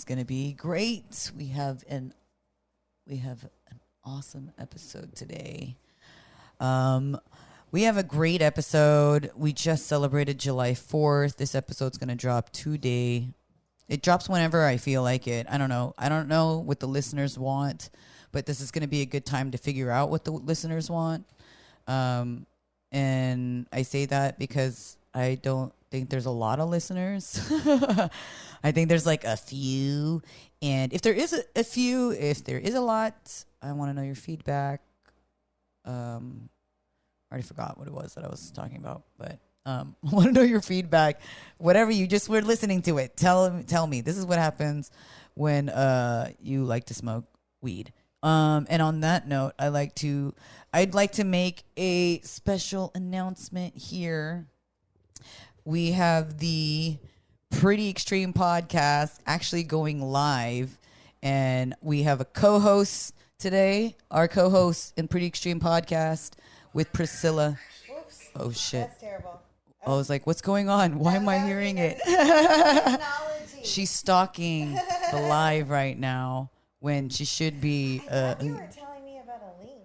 gonna be great. We have an awesome episode today. We have a great episode. We just celebrated July 4th. This episode's gonna drop today. It drops whenever I feel like it. I don't know. I don't know what the listeners want, but this is gonna be a good time to figure out what the listeners want. And I say that because I don't think there's a lot of listeners. I think there's like a few. And if there is a few, if there is a lot, I want to know your feedback. I already forgot what it was that I was talking about, but I want to know your feedback. Whatever you just were listening to it. Tell me. This is what happens when you like to smoke weed. And on that note, I'd like to make a special announcement here. We have the Pretty Xtreme podcast actually going live, and we have a co-host today. Our co-host in Pretty Xtreme podcast with Prisilla. Whoops. Oh shit! That's terrible. I was like, "What's going on? Why am I hearing it?" Technology. She's stalking the live right now when she should be. I thought you were telling me about a link.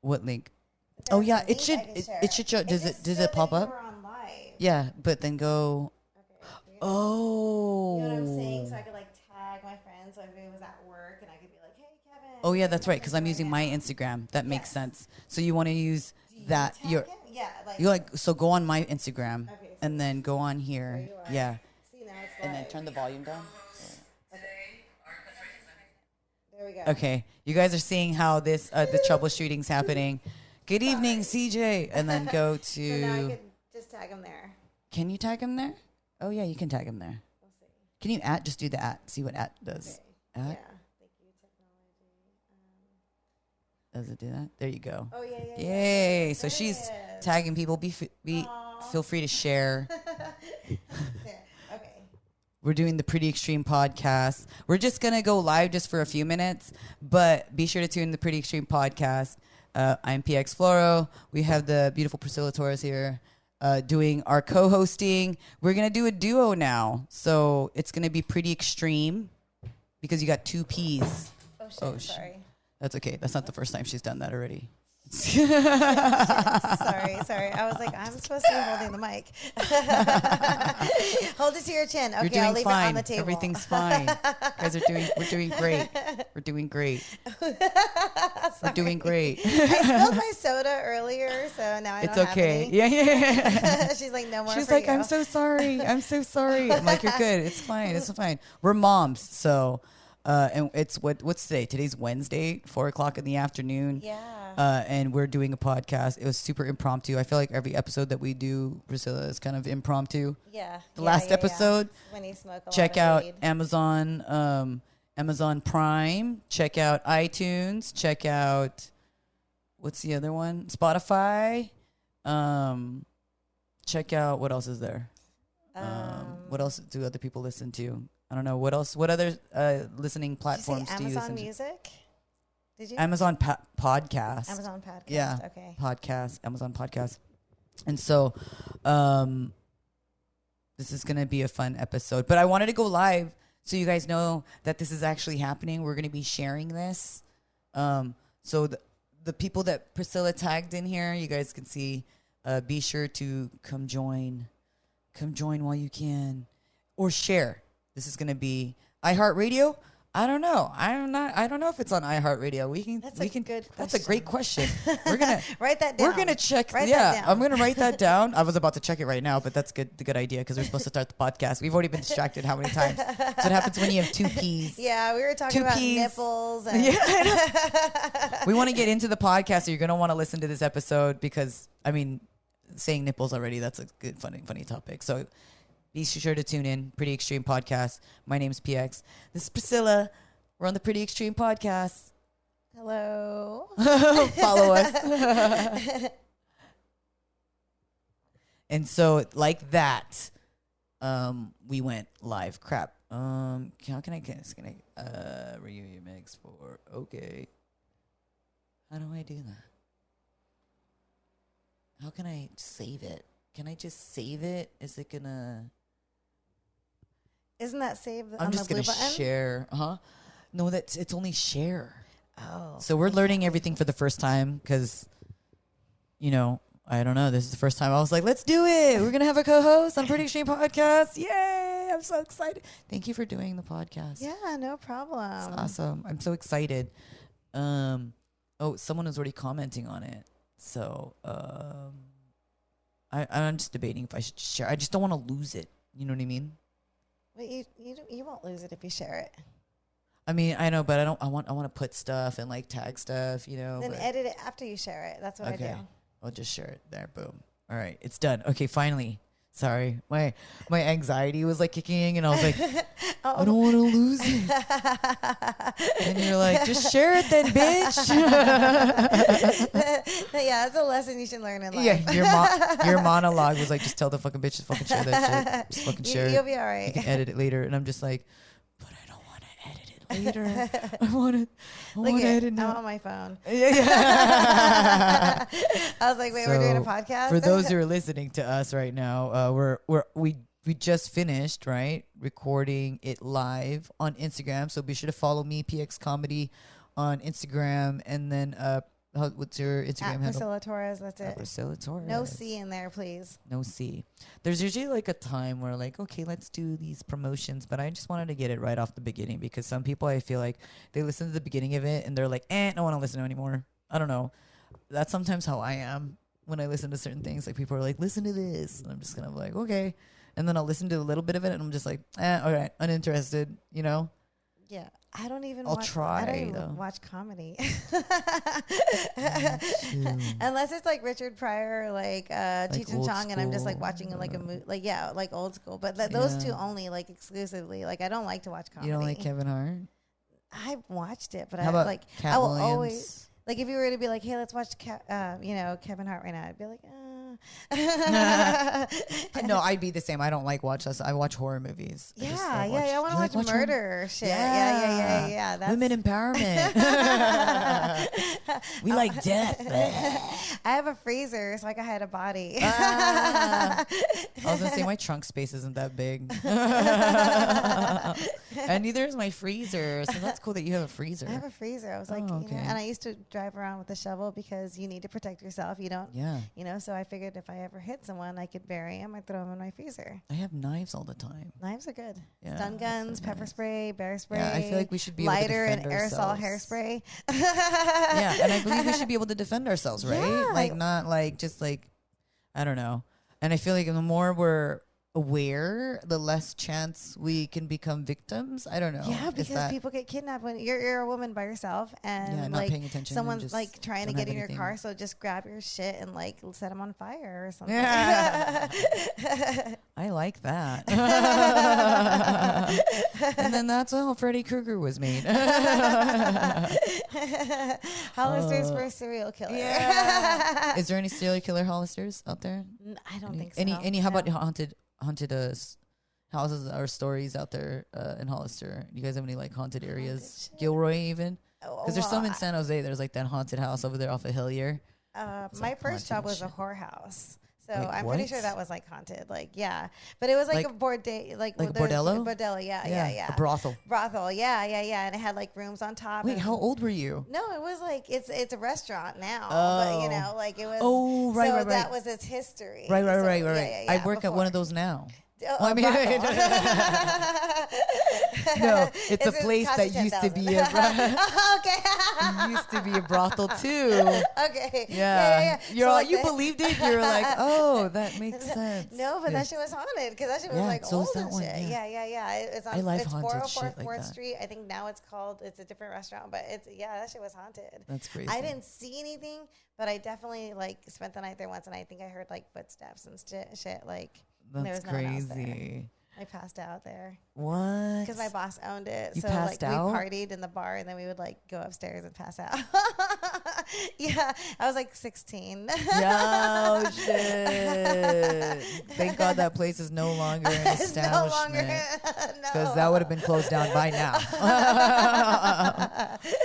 What link? There's Oh yeah, a it link should. I can It share. should show. Does just it? Does showed it pop that you up? were on live. Yeah, but then go. Okay. Oh. You know what I'm saying? So I could like tag my friends. So if it was at work, and I could be like, "Hey, Kevin." Oh yeah, that's right. Because I'm using my Instagram. That makes Yes. sense. So you want to use Do you that? tag You're him? Yeah. Like. you like so go on my Instagram Okay, so and then go on here. there you are. Yeah, See now it's and then live. turn the volume down. There we go. Okay, you guys are seeing how this the troubleshooting's happening. Good evening, CJ. And then go So now I to. could just tag him there. Can you tag him there? Oh yeah, you can tag him there. We'll see. Can you just do the see what does? Okay. Yeah. At? Thank you, technology. Does it do that? There you go. Oh yeah, yeah. Yay! Yeah. So she's There it is. tagging people. Aw. Feel free to share. There. Okay. We're doing the Pretty Xtreme podcast. We're just gonna go live just for a few minutes, but be sure to tune in the Pretty Xtreme podcast. I'm PX Floro. We have the beautiful Prisilla Torres here doing our co-hosting. We're gonna do a duo now, so it's gonna be Pretty Xtreme because you got two P's. Oh shit. Oh, Sorry. That's okay. That's not the first time she's done that already. Sorry. I was like, I'm supposed to be holding the mic. Hold it to your chin. Okay, You're doing I'll leave fine. it on the table. Everything's fine. Guys we're doing great. We're doing great. We're doing great. I spilled my soda earlier, so now I It's don't okay. have Yeah, any. She's like, no more. She's for like, you. I'm so sorry. I'm so sorry. I'm like, you're good. It's fine. It's fine. We're moms, so and it's what's today? Today's Wednesday, 4:00 in the afternoon. Yeah. And we're doing a podcast. It was super impromptu. I feel like every episode that we do, Priscilla, is kind of impromptu. Yeah. The last episode, When you smoke a check lot of out weed. Amazon Prime. Check out iTunes. Check out what's the other one? Spotify. Check out what else is there? What else do other people listen to? I don't know. What else? What other listening platforms do you Amazon listen to? Music? Did you? Amazon podcast. Amazon Podcast. Yeah. Okay. Podcast, Amazon podcast. And so this is going to be a fun episode. But I wanted to go live so you guys know that this is actually happening. We're going to be sharing this. So the people that Priscilla tagged in here, you guys can see, be sure to come join. Come join while you can. Or share. This is going to be iHeartRadio. I don't know. I don't know if it's on iHeartRadio. That's a good That's a great question. We're gonna Write that down. We're gonna check. Write yeah, that down. I'm gonna write that down. I was about to check it right now, but that's good. The good idea because we're supposed to start the podcast. We've already been distracted how many times? That's what happens when you have two P's. Yeah, we were talking Two about Ps. nipples. And Yeah, we want to get into the podcast, so you're gonna want to listen to this episode because I mean, saying nipples already. That's a good, funny topic. So be sure to tune in. Pretty Xtreme podcast. My name's PX. This is Priscilla. We're on the Pretty Xtreme podcast. Hello. Follow us. And so like that, we went live. Crap. How can I renew your mix for okay. How do I do that? How can I save it? Can I just save it? Is it gonna Isn't that save I'm on just the blue gonna button? share. No, it's only share. Oh. So we're learning everything for the first time because, I don't know. This is the first time I was like, let's do it. We're gonna have a co-host on Pretty Xtreme Podcast. Yay! I'm so excited. Thank you for doing the podcast. Yeah, no problem. It's awesome. I'm so excited. Someone was already commenting on it. So I'm just debating if I should share. I just don't want to lose it. You know what I mean? But you won't lose it if you share it. I mean, I know, but I don't. I want to put stuff and like tag stuff. Then edit it after you share it. That's what I do. I'll just share it there. Boom. All right, it's done. Okay, finally. Sorry, my anxiety was like kicking in, and I was like, I don't want to lose it. And you're like, just share it then, bitch. Yeah, that's a lesson you should learn in life. Yeah, your monologue was like, just tell the fucking bitch to fucking share that shit. Just fucking share it. You'll be all right. You can edit it later, and I'm just like, but I don't want to edit it later. I want to edit now. I'm on my phone. Yeah. I was like, wait, we're doing a podcast? For those who are listening to us right now, we just finished, right, recording it live on Instagram. So be sure to follow me, PX Comedy, on Instagram. And then what's your Instagram handle? Prisilla Torres, that's it. Prisilla Torres. No C in there, please. No C. There's usually like a time where like, okay, let's do these promotions. But I just wanted to get it right off the beginning because some people, I feel like they listen to the beginning of it and they're like, I don't want to listen to it anymore. I don't know. That's sometimes how I am when I listen to certain things. Like people are like, listen to this. And I'm just kind of like, okay. And then I'll listen to a little bit of it and I'm just like, all right, uninterested, Yeah. I don't even watch comedy. Unless it's like Richard Pryor, like Cheech and Chong, and I'm just like watching like a movie, like old school. But those two only, like exclusively. Like I don't like to watch comedy. You don't like Kevin Hart? I watched it, but How about Cat I will Williams? always like if you were to be like, hey, let's watch Kevin Hart right now. I'd be like, No, I'd be the same. I don't like watch this. I watch horror movies. I want to watch murder shit. Yeah. That's Women empowerment. We like death. I have a freezer, so I can hide a body. I was gonna say my trunk space isn't that big, and neither is my freezer. So that's cool that you have a freezer. I have a freezer. I was like, and I used to drive around with a shovel because you need to protect yourself. You don't. Yeah. So I figured if I ever hit someone, I could bury him. I'd throw him in my freezer. I have knives all the time. Knives are good. Yeah, stun guns, pepper spray, bear spray. Yeah, I feel like we should be lighter able to and defend aerosol ourselves. hairspray. Yeah, and I believe we should be able to defend ourselves, right? Yeah. Like not like just like I don't know. And I feel like the more we're aware, the less chance we can become victims. I don't know. Yeah, because people get kidnapped when you're a woman by yourself and not like paying attention. someone's like trying to get in your car, so just grab your shit and like set them on fire or something. Yeah. I like that. And then that's how Freddy Krueger was made. Hollister's first serial killer. Yeah. Is there any serial killer Hollisters out there? I don't think so. Any? How about haunted houses or stories out there in Hollister? Do you guys have any like haunted areas? Gilroy even? Because there's some in San Jose. There's like that haunted house over there off of Hillier. My first job was a whorehouse. So Like I'm what? pretty sure that was like haunted. Like, yeah. But it was like a like a bordello? Bordello, yeah. A brothel. Brothel, yeah. And it had like rooms on top. Wait, how old were you? No, it was like, it's a restaurant now. But, like it was. Oh, right, so right. that was its history. Right. So, I work at one of those now. I mean, no, it's a place that used to be a used to be a brothel too. Okay. Yeah. So like you believed it. You're like, oh, that makes sense. No, but that shit was haunted because that shit was like so old that and one, shit. Yeah. It's on. I like it's haunted 404 shit like 4th that. Street. I think now it's a different restaurant, but that shit was haunted. That's crazy. I didn't see anything, but I definitely like spent the night there once, and I think I heard like footsteps and shit like. That's there was no one else there. crazy. I passed out there. What? Because my boss owned it. You so passed like out? we partied in the bar and then we would like go upstairs and pass out. Yeah. I was like 16. Yo, shit. Thank God that place is no longer an establishment. Because that would have been closed down by now.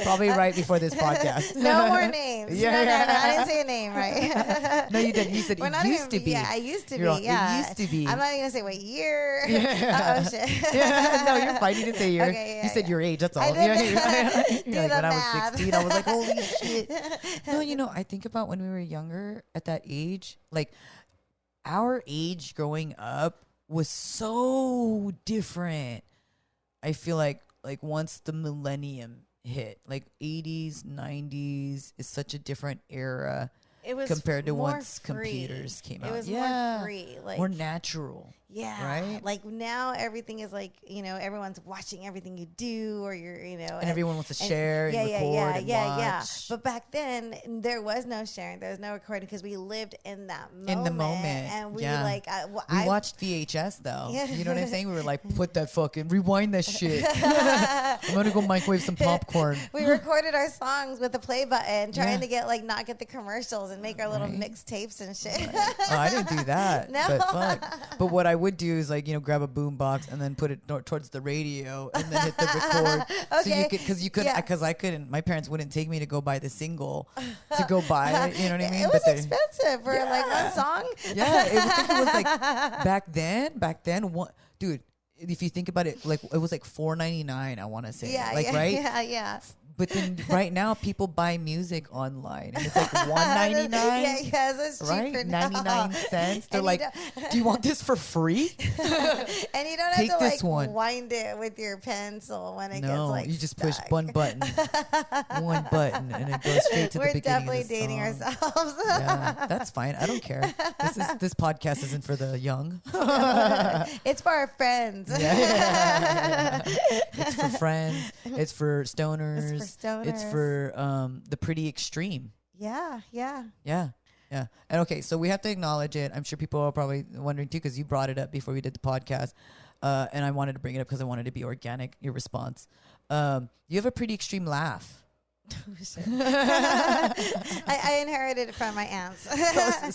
Probably right before this podcast. No more names. No, I didn't say a name, right? No, you didn't. You said it used to be. Yeah, I used to be. It used to be. I'm not even going to say what year. Yeah. Oh, shit. No, you're fine. You didn't say year. Okay, you said your age. That's all. I did. You're like, when I was 16, I was like, holy shit. No, I think about when we were younger at that age, like our age growing up was so different. I feel like once the millennium hit, like 80s, 90s is such a different era. It was compared to once computers came out. It was more free, like more natural. Yeah, right. Like now, everything is like everyone's watching everything you do, or and everyone wants to share and record and watch. But back then, there was no sharing, there was no recording because we lived in that moment. In the moment, and we we watched VHS though. Yeah. You know what I'm saying? We were like, put that fucking rewind that shit. I'm gonna go microwave some popcorn. We recorded our songs with the play button, trying to get not get the commercials and make our little mixtapes and shit. Right. Oh, I didn't do that. No, but fuck. But what I would do is grab a boom box and then put it towards the radio and then hit the record. Okay. So you could because I couldn't. My parents wouldn't take me to go buy the single to go buy it. You know what I mean? It was expensive for one song. Yeah, it was like back then. Dude, if you think about it, it was like $4.99. I want to say, right? Yeah. But then right now people buy music online and it's like $1.99. Yeah, it's cheaper right? now. 99 cents. They're like, do you want this for free? And you don't have to wind it with your pencil when it gets you just stuck. Push one button, and it goes straight to the beginning. We're definitely dating ourselves. Yeah, that's fine. I don't care. This podcast isn't for the young. It's for our friends. Yeah. It's for friends. It's for stoners. It's for the pretty extreme. Yeah. And okay, so we have to acknowledge it. I'm sure people are probably wondering too, because you brought it up before we did the podcast, and I wanted to bring it up because I wanted to be organic. Your response, you have a pretty extreme laugh. I inherited it from my aunts.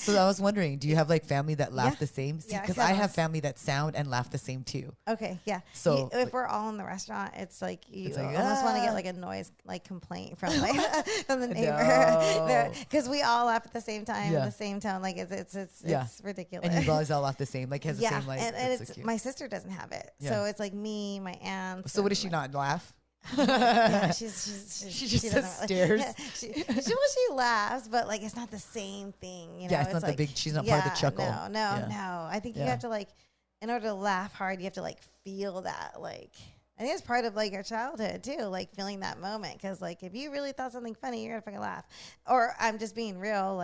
So I was wondering, do you have family that laugh the same? Because I have family that sound and laugh the same too. Okay, yeah. So if we're all in the restaurant, it's like you almost want to get a noise complaint from from the neighbor, because we all laugh at the same time, in the same tone. It's ridiculous. And you guys all laugh the same, has the same and it's so my sister doesn't have it, so it's me, my aunt. So what does she not laugh? Yeah, she just stares. She laughs, but it's not the same thing. Yeah, it's not the big. She's not part of the chuckle. No. I think you have to in order to laugh hard, you have to feel that. I think it's part of our childhood too, feeling that moment. Because if you really thought something funny, you're gonna fucking laugh. Or I'm just being real,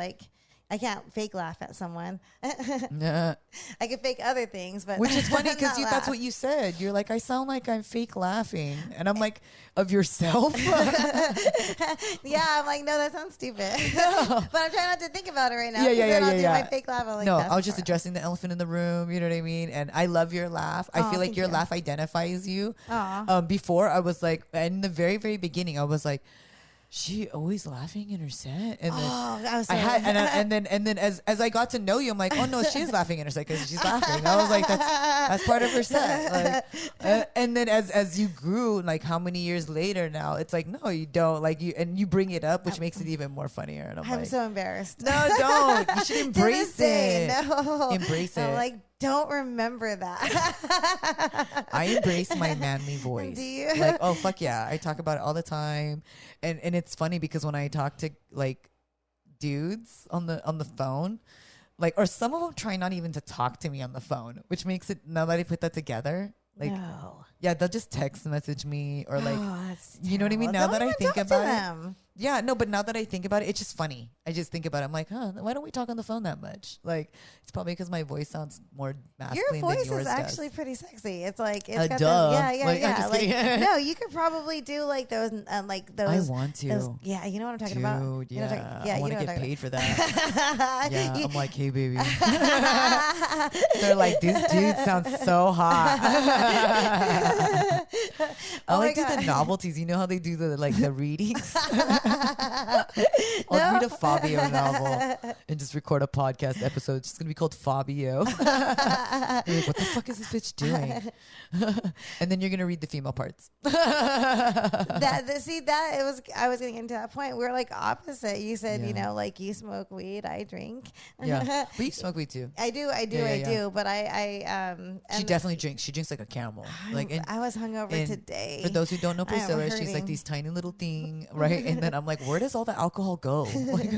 I can't fake laugh at someone. I can fake other things, but which is funny because that's what you said. You're like, I sound like I'm fake laughing, and I'm like, of yourself. Yeah, I'm like, no, that sounds stupid. No. But I'm trying not to think about it right now. Yeah. I'll do my fake laugh. No, I was just addressing the elephant in the room. You know what I mean? And I love your laugh. I feel like your laugh identifies you. Before I was like, in the very, very beginning, I was like, she always laughing in her set, and then and then as I got to know you, I'm like, oh no, she is laughing in her set because she's laughing. I was like, that's part of her set. And then as you grew, how many years later now, it's like, no, you don't, you bring it up, which makes it even more funnier. And I'm so embarrassed. No, don't. You should embrace it. No, embrace it. I'm don't remember that. I embrace my manly voice. Do you? Oh fuck yeah, I talk about it all the time, and it's funny because when I talk to dudes on the phone, or some of them try not even to talk to me on the phone, which makes it, now that I put that together, no. Yeah, they'll just text message me or you know what I mean? Now that I think about it. Yeah, no, but now that I think about it, it's just funny. I just think about it. I'm like, why don't we talk on the phone that much? It's probably because my voice sounds more masculine than yours does. Your voice is actually pretty sexy. It's it's got duh. yeah. No, you could probably do those those. I want to. Yeah, you know what I'm talking about. Dude, yeah, I want to get paid for that. Yeah, I'm like, hey baby. They're like, this dude sounds so hot. I like do the novelties. You know how they do the readings? I'll read a Fabio novel and just record a podcast episode. It's just gonna be called Fabio. You're like, what the fuck is this bitch doing? And then you're gonna read the female parts. I was getting into that point. We're like opposite. You said, like you smoke weed, I drink. Yeah, but you smoke weed too. I do. But she definitely drinks. She drinks like a camel. I was hungover today. For those who don't know Priscilla, she's like these tiny little thing, right? And then I'm like, where does all the alcohol go? It's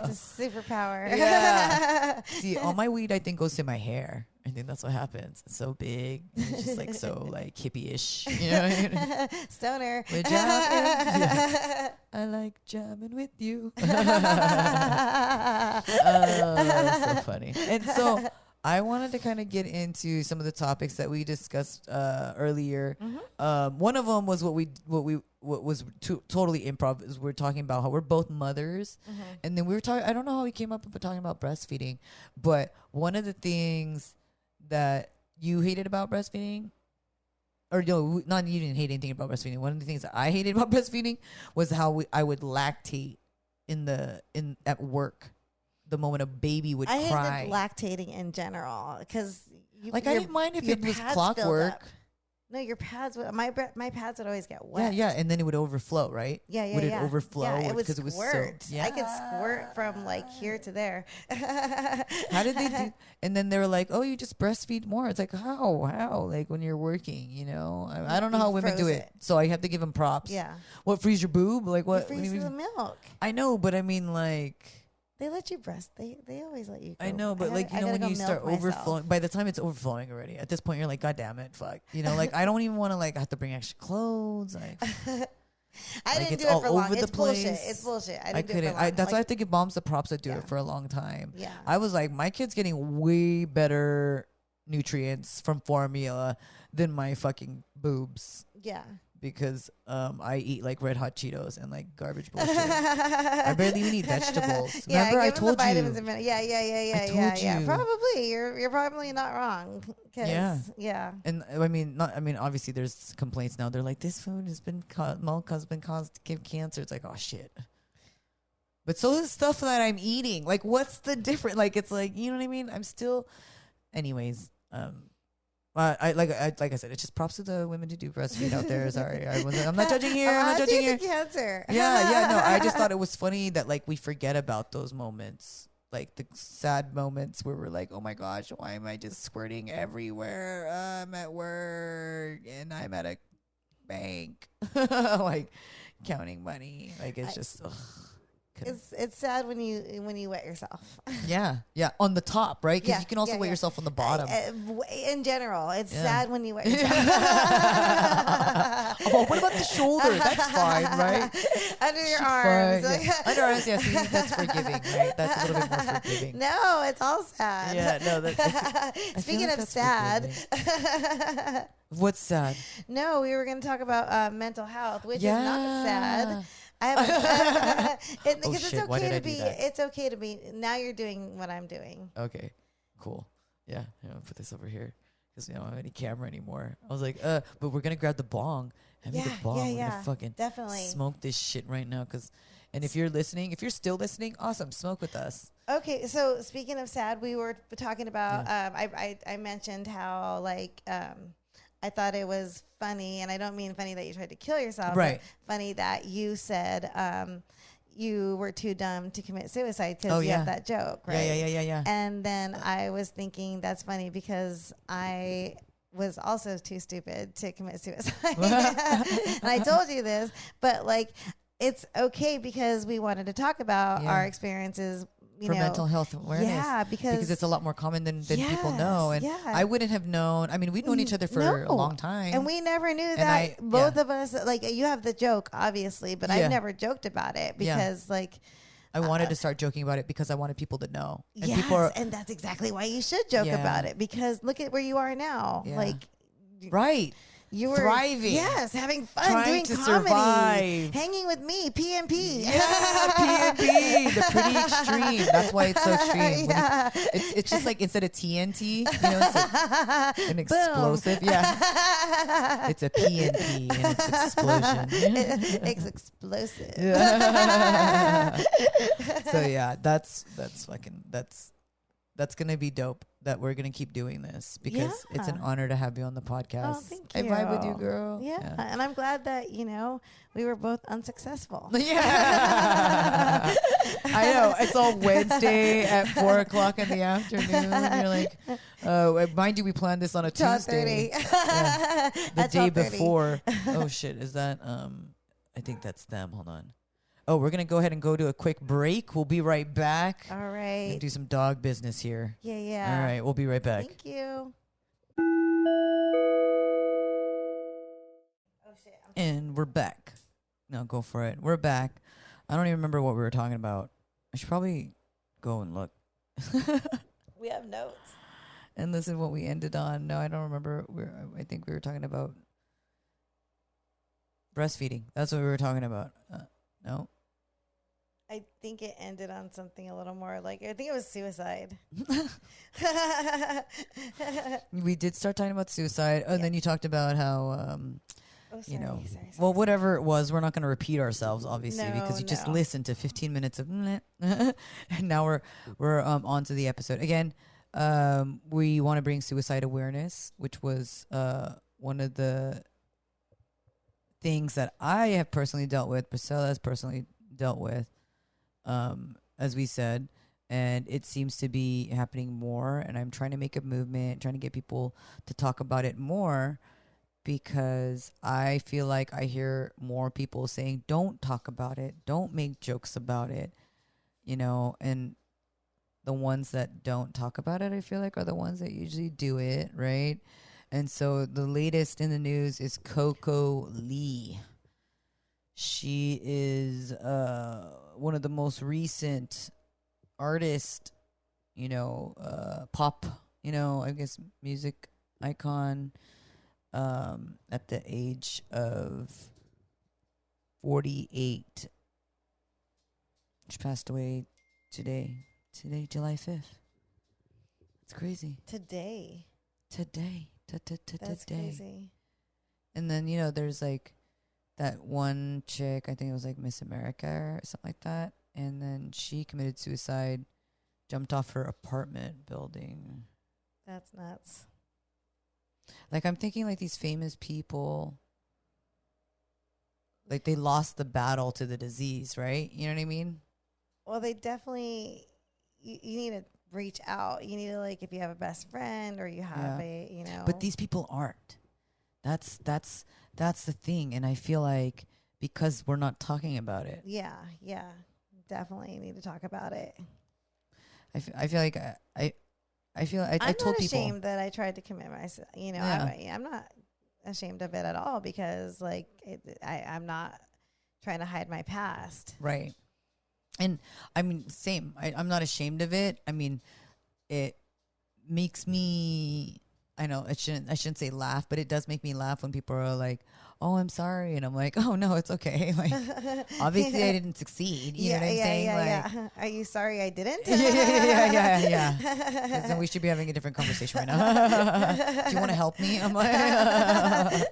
a superpower. Yeah. See, all my weed I think goes to my hair. I think that's what happens. It's so big. It's just like so like hippie-ish. You know what I mean? Stoner. We're jamming. Yeah. I like jamming with you. So funny. And so I wanted to kind of get into some of the topics that we discussed earlier. Mm-hmm. One of them was what was totally improv. Is we're talking about how we're both mothers, mm-hmm. and then we were talking. I don't know how we came up with talking about breastfeeding, but one of the things that you hated about breastfeeding, or no, not you didn't hate anything about breastfeeding. One of the things that I hated about breastfeeding was how I would lactate at work. The moment a baby would cry. I hated lactating in general because I didn't mind if it was clockwork. No, your pads would my pads would always get wet. Yeah, and then it would overflow, right? Yeah. Would it overflow? Yeah, it would squirt. I could squirt from like here to there. How did they do? And then they were like, "Oh, you just breastfeed more." It's like how? Like when you're working, I don't know how women do it, so I have to give them props. Yeah. What, freeze your boob? Like what? You freeze the milk. I know, but I mean like. They let you breast. They always let you go. I know, but when you start overflowing, by the time it's overflowing already, at this point you're like, God damn it, fuck. I don't even want to have to bring extra clothes. I didn't do it for long. It's bullshit. It's bullshit. I didn't do it for long. That's why I have to give moms the props that do it for a long time. Yeah. I was like, my kid's getting way better nutrients from formula than my fucking boobs. Yeah. Because I eat like Red Hot Cheetos and like garbage bullshit. I barely even eat vegetables. Remember, I told you. Yeah. Probably you're probably not wrong. Yeah. And obviously there's complaints now. They're like, this food milk has been caused to give cancer. It's like, oh shit. But so is stuff that I'm eating. Like, what's the difference? Like, it's like, you know what I mean? I'm still, anyways. Like I said, it's just props to the women who do breastfeed out there. Sorry, I'm not judging here. I'm not judging here. Cancer. Yeah. No, I just thought it was funny that we forget about those moments, like the sad moments where we're like, oh my gosh, why am I just squirting everywhere? I'm at work and I'm at a bank, counting money. It's just. Ugh. It's sad when you wet yourself. Yeah, on the top, right? Because you can also wet yourself on the bottom. In general, it's sad when you wet yourself. Oh, what about the shoulder? That's fine, right? Under your arms. Under arms, yeah. See, that's forgiving, right? That's a little bit more forgiving. No, it's all sad. Yeah, no. Speaking of sad. What's sad? No, we were going to talk about mental health, which is not sad. Because it's okay to be. Now you're doing what I'm doing. Okay, cool. Yeah, I'll put this over here because I don't have any camera anymore. I was like, but we're gonna grab the bong. Hand me the bong. We're gonna fucking definitely smoke this shit right now. And if you're still listening, awesome, smoke with us. Okay, so speaking of sad, we were talking about. I mentioned how I thought it was funny, and I don't mean funny that you tried to kill yourself, right? But funny that you said you were too dumb to commit suicide because you have that joke, right? Yeah. And then I was thinking that's funny because I was also too stupid to commit suicide. And I told you this, but it's okay because we wanted to talk about our experiences. Mental health awareness. Yeah, because it's a lot more common than people know. And I wouldn't have known. I mean, we've known each other for a long time. And we never knew that. Both of us, you have the joke, obviously, but I've never joked about it because, I wanted to start joking about it because I wanted people to know. And and that's exactly why you should joke about it because look at where you are now. Right. You were thriving. Yes, having fun, trying doing to comedy, survive. hanging with me, PMP. Yeah, PNP, the pretty extreme. That's why it's so extreme. Yeah. It's just like instead of TNT, it's an explosive. Yeah, it's a PNP and it's explosion. It's explosive. So yeah, that's gonna be dope. That we're gonna keep doing this because it's an honor to have you on the podcast. Oh, thank I you. vibe with you, girl. Yeah, and I'm glad that we were both unsuccessful. Yeah, I know. It's all Wednesday at 4:00 in the afternoon. You're like, mind you, we planned this on a Tuesday. The day before. Oh shit! Is that I think that's them. Hold on. Oh, we're going to go ahead and go to a quick break. We'll be right back. All right. Do some dog business here. Yeah. All right. We'll be right back. Thank you. Oh, shit. And we're back. No, go for it. We're back. I don't even remember what we were talking about. I should probably go and look. We have notes. And listen what we ended on. No, I don't remember. I think we were talking about breastfeeding. That's what we were talking about. No. I think it ended on something a little more I think it was suicide. We did start talking about suicide. And then you talked about how, sorry. well, whatever it was, we're not going to repeat ourselves, obviously, because you just no. listened to 15 minutes of, and now we're on to the episode. Again, we want to bring suicide awareness, which was one of the things that I have personally dealt with, Priscilla has personally dealt with, as we said, and it seems to be happening more, and I'm trying to make a movement, trying to get people to talk about it more, because I feel like I hear more people saying, don't talk about it, don't make jokes about it, and the ones that don't talk about it, I feel like, are the ones that usually do it, right? And so the latest in the news is Coco Lee. She is one of the most recent artists, pop, I guess music icon, at the age of 48. She passed away today, July 5th. It's crazy. Today. That's crazy. And then, there's that one chick, I think it was Miss America or something like that. And then she committed suicide, jumped off her apartment building. That's nuts. I'm thinking these famous people, they lost the battle to the disease, right? You know what I mean? Well, they definitely, you need to reach out. You need to if you have a best friend or you have But these people aren't. That's the thing, and I feel like because we're not talking about it. Yeah, definitely need to talk about it. I feel like I told people. I'm not ashamed that I tried to commit myself. I'm not ashamed of it at all because I'm not trying to hide my past. Right. And I mean, same. I'm not ashamed of it. I mean, it makes me, I know I shouldn't say laugh, but it does make me laugh when people are like, "Oh, I'm sorry," and I'm like, "Oh no, it's okay." Obviously, I didn't succeed. You know what I'm saying? Yeah. Are you sorry I didn't? Yeah. Because then we should be having a different conversation right now. Do you want to help me? I'm like,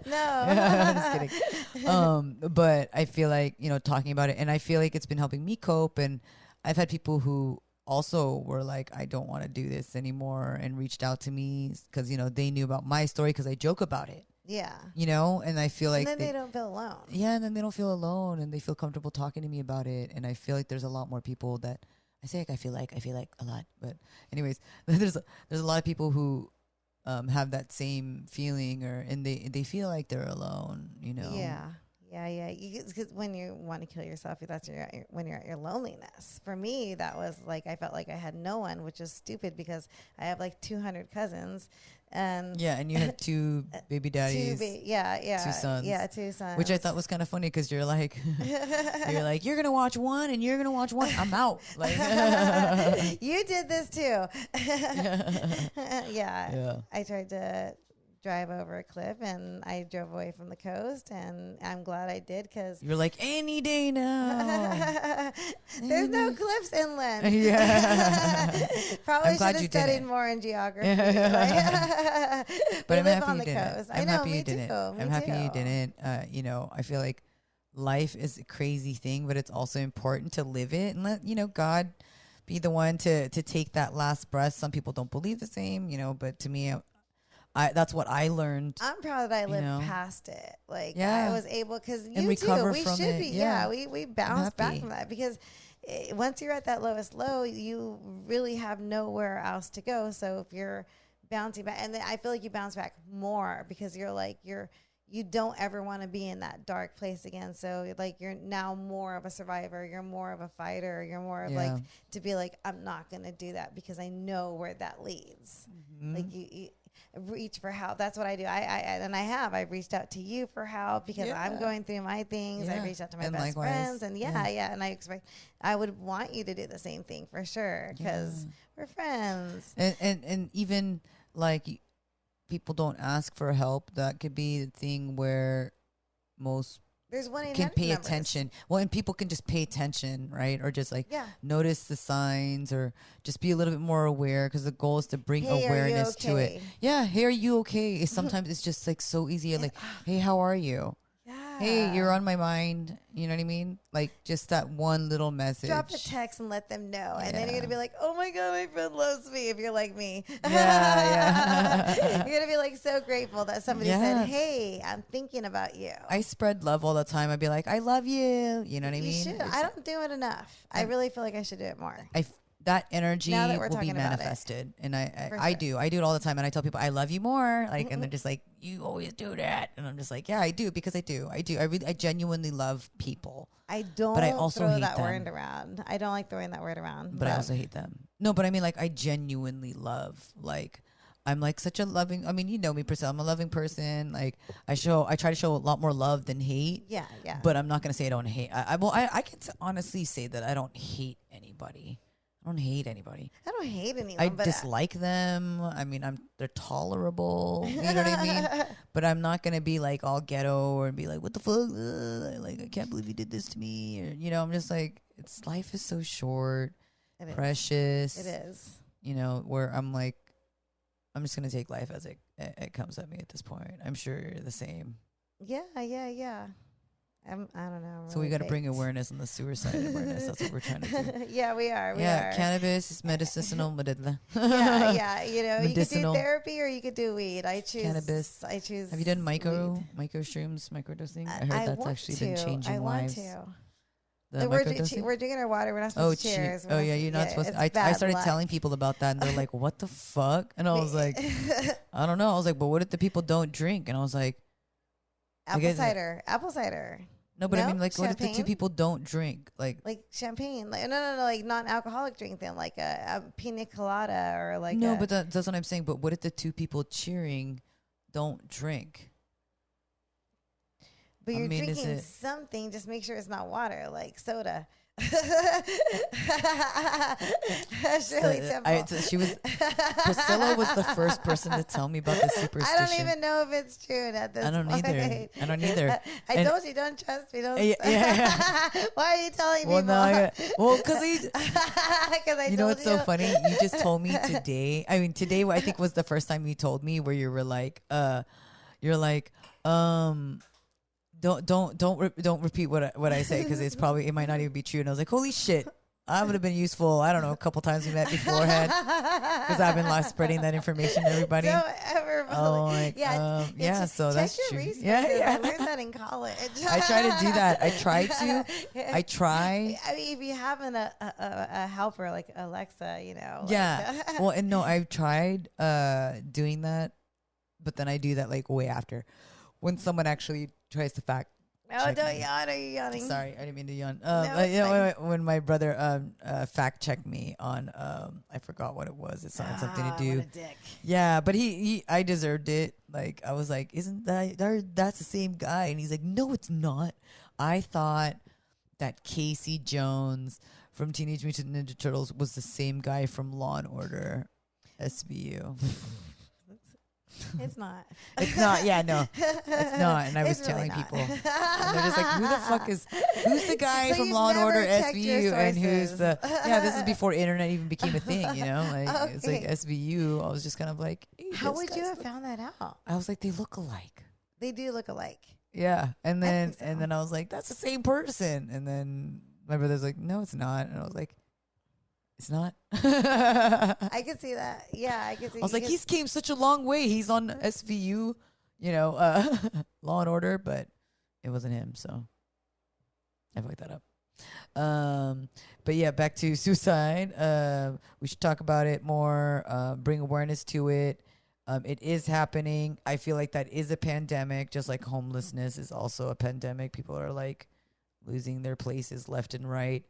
no. I'm just kidding. But I feel like talking about it, and I feel like it's been helping me cope. And I've had people who also were like, I don't want to do this anymore, and reached out to me because they knew about my story because I joke about it. Yeah. And I feel like and then they don't feel alone. Yeah, and then they don't feel alone, and they feel comfortable talking to me about it. And I feel like there's a lot more people that I feel like a lot, but anyways, there's a lot of people who have that same feeling, and they feel like they're alone. Yeah. Because when you want to kill yourself, that's when you're at your loneliness. For me, that was I felt like I had no one, which is stupid because I have 200 cousins, and and you have two baby daddies, 2 sons, 2 sons, which I thought was kind of funny because you're like, you're gonna watch one and you're gonna watch one. I'm out. You did this too. Yeah. I tried to drive over a cliff, and I drove away from the coast, and I'm glad I did because You're like, any day now. There's no cliffs inland. Yeah. Probably I'm glad should you have studied didn't. more in geography. But we I'm live happy on you the didn't. coast. I'm I know, happy me you didn't. too. I'm happy you didn't. You know, I feel like life is a crazy thing, but it's also important to live it and let, you know, God be the one to take that last breath. Some people don't believe the same, you know, but to me, that's what I learned. I'm proud that I lived know? past it. Like Yeah. I was able, because And you too, recover we from should it. be. Yeah. We bounce back happy. from that because once you're at that lowest low, you really have nowhere else to go. So if you're bouncing back, and then I feel like you bounce back more because you don't ever want to be in that dark place again. So like you're now more of a survivor, you're more of a fighter, you're more of like to be like, I'm not going to do that because I know where that leads. Mm-hmm. Like you reach for help. That's what I do. I've reached out to you for help because I'm going through my things. I've reached out to my best friends, and and I would want you to do the same thing for sure because we're friends. And even like people don't ask for help. That could be the thing where most There's one can pay attention. Well, and people can just pay attention, right? Or just like notice the signs, or just be a little bit more aware, because the goal is to bring awareness to it. Yeah, hey, are you okay? Sometimes it's just like so easy. Like, hey, how are you? Hey, you're on my mind. You know what I mean? Like just that one little message. Drop a text and let them know. And then you're going to be like, oh my God, my friend loves me, if you're like me. Yeah. You're going to be like so grateful that somebody said, hey, I'm thinking about you. I spread love all the time. I'd be like, I love you. You know what I mean? You should. I don't do it enough. I really feel like I should do it more. That energy that will be manifested. And I do it all the time. And I tell people, I love you more. Like, and they're just like, you always do that. And I'm just like, yeah, I do, because I do. I genuinely love people. I don't but I also throw hate that them. word around. I don't like throwing that word around. But I also hate them. No, but I mean, like, I genuinely love, like, I'm like such a loving, I mean, you know me, Priscilla, I'm a loving person. Like, I try to show a lot more love than hate. Yeah. But I'm not going to say I don't hate. I can honestly say that I don't hate anybody. I don't hate anybody. I don't hate anyone. I dislike them. I mean, they're tolerable. You know what I mean? But I'm not gonna be like all ghetto or be like, "What the fuck? Like, I can't believe you did this to me." Or, you know, I'm just like, life is so short, precious. It is. You know, where I'm like, I'm just gonna take life as it comes at me at this point. I'm sure you're the same. Yeah. I don't know. So we got to bring awareness on the suicide awareness. That's what we're trying to do. Yeah, we are. Cannabis is medicinal. yeah. You know, medicinal. you could do therapy or you could do weed. I choose cannabis. I choose. Have you done micro shrooms, microdosing? I heard that's actually been changing lives. We're drinking our water. We're not supposed to cheers. Oh yeah, you're not supposed to. I started telling people about that, and they're like, "What the fuck?" And I was like, "I don't know." I was like, "But what if the people don't drink?" And I was like, Apple cider. No, but I mean, like, champagne? What if the two people don't drink? Like champagne. Like, no, like non-alcoholic drink then, like a pina colada or like. No, but that's what I'm saying. But what if the two people cheering don't drink? But you're drinking something. Just make sure it's not water, like soda. Priscilla was the first person to tell me about the superstition. I don't even know if it's true at this point. I don't either. I told you, don't trust me. Yeah. Why are you telling people? Because you know what's so funny? You just told me today. I mean, today I think was the first time you told me where you were like, don't repeat what I say, because it might not even be true. And I was like, holy shit, I would have been useful. I don't know, a couple times we met beforehand, because I've been spreading that information to everybody. Don't ever. So that's your true. Research. Yeah. I learned that in college. I try to do that. I try. I mean, if you have a helper like Alexa, you know. Yeah. Well, and no, I've tried doing that, but then I do that like way after, when someone actually tries to fact. Oh, don't yawn. Are you yawning? Sorry, I didn't mean to yawn. When my brother fact checked me on, I forgot what it was. It's something to do. What a dick. Yeah, but I deserved it. Like, I was like, isn't that's the same guy? And he's like, no, it's not. I thought that Casey Jones from Teenage Mutant Ninja Turtles was the same guy from Law and Order SVU. It's not. It's not. Yeah, no, it's not. And I was It's really telling not. people, and they're just like, who's the guy So from you've Law and never Order checked your SVU, and who's sources. the this is before internet even became a thing, you know? Like it's like Okay. SVU. I was just kind of like, hey, How this would you guy's have the- found that out? I was like, they look alike. They do look alike. Yeah, and then think so. and then I was like, that's the same person, and then my brother's like, no, it's not, and I was like, it's not. I could see that. Yeah, I could see. I was like, he's came such a long way. He's on SVU, Law and Order, but it wasn't him, so I fucked that up. But yeah, back to suicide. We should talk about it more. Bring awareness to it. It is happening. I feel like that is a pandemic, just like homelessness is also a pandemic. People are like losing their places left and right.